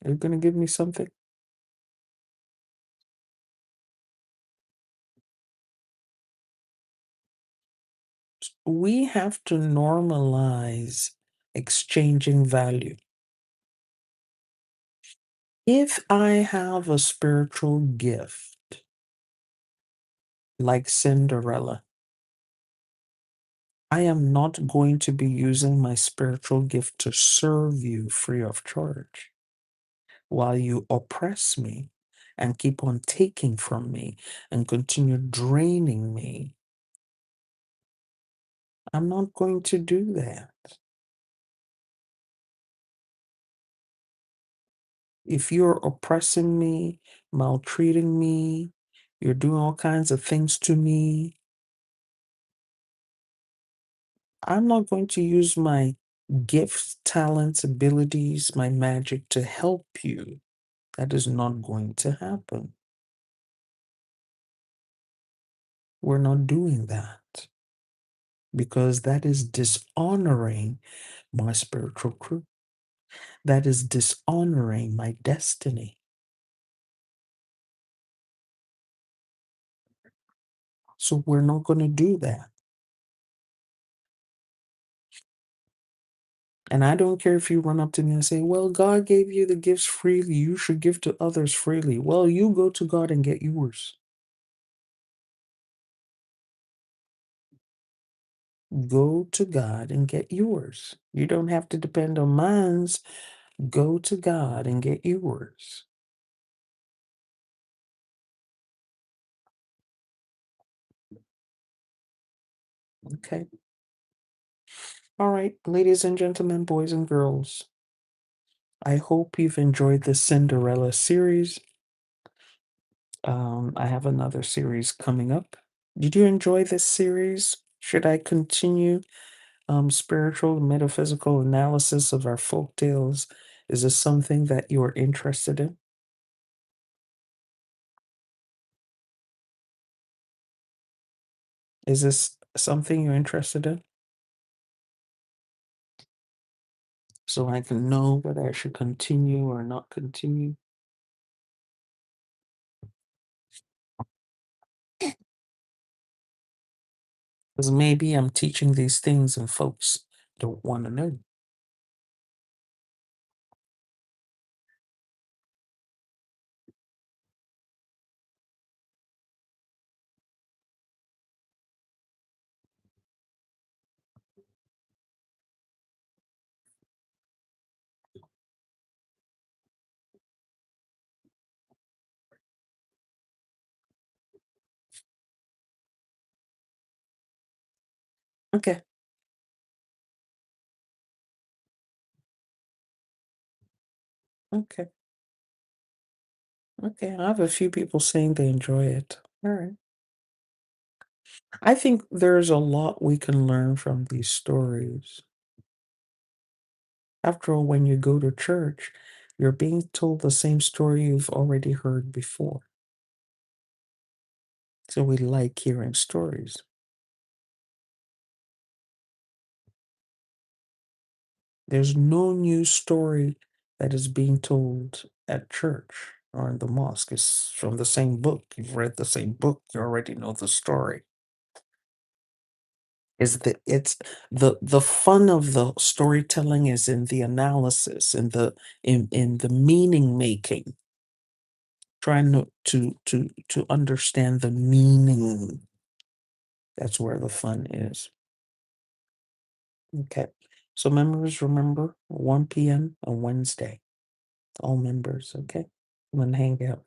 Are you going to give me something? We have to normalize exchanging value. If I have a spiritual gift like Cinderella, I am not going to be using my spiritual gift to serve you free of charge while you oppress me and keep on taking from me and continue draining me. I'm not going to do that. If you're oppressing me, maltreating me, you're doing all kinds of things to me, I'm not going to use my gifts, talents, abilities, my magic to help you. That is not going to happen. We're not doing that because that is dishonoring my spiritual crew. That is dishonoring my destiny. So we're not going to do that. And I don't care if you run up to me and say, well, God gave you the gifts freely. You should give to others freely. Well, you go to God and get yours. Go to God and get yours. You don't have to depend on mine's. Go to God and get yours. Okay. All right, ladies and gentlemen, boys and girls, I hope you've enjoyed the Cinderella series. I have another series coming up. Did you enjoy this series? Should I continue spiritual metaphysical analysis of our folk tales? Is this something that you're interested in? Is this something you're interested in? So I can know whether I should continue or not continue. Because maybe I'm teaching these things and folks don't want to know. Okay. Okay. Okay. I have a few people saying they enjoy it. All right. I think there's a lot we can learn from these stories. After all, when you go to church, you're being told the same story you've already heard before. So we like hearing stories. There's no new story that is being told at church or in the mosque. It's from the same book. You've read the same book. You already know the story. It's the fun of the storytelling is in the analysis, in the meaning making, trying to understand the meaning. That's where the fun is. Okay. So members, remember 1 p.m. on Wednesday. All members, okay? Come and hang out.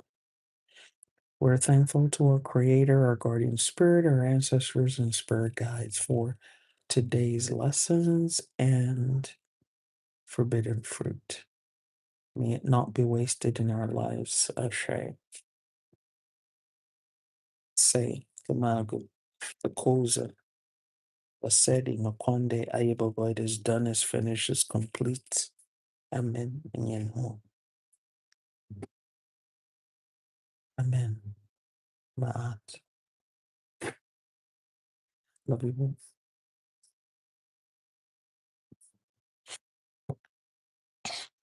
We're thankful to our creator, our guardian spirit, our ancestors, and spirit guides for today's lessons and forbidden fruit. May it not be wasted in our lives. Ashe. Say, Kamago, the Koza, the Sedi, Makonde, Ayababa, it is done, is finished, is complete. Amen. Amen. Amen. Ma'at. Love you.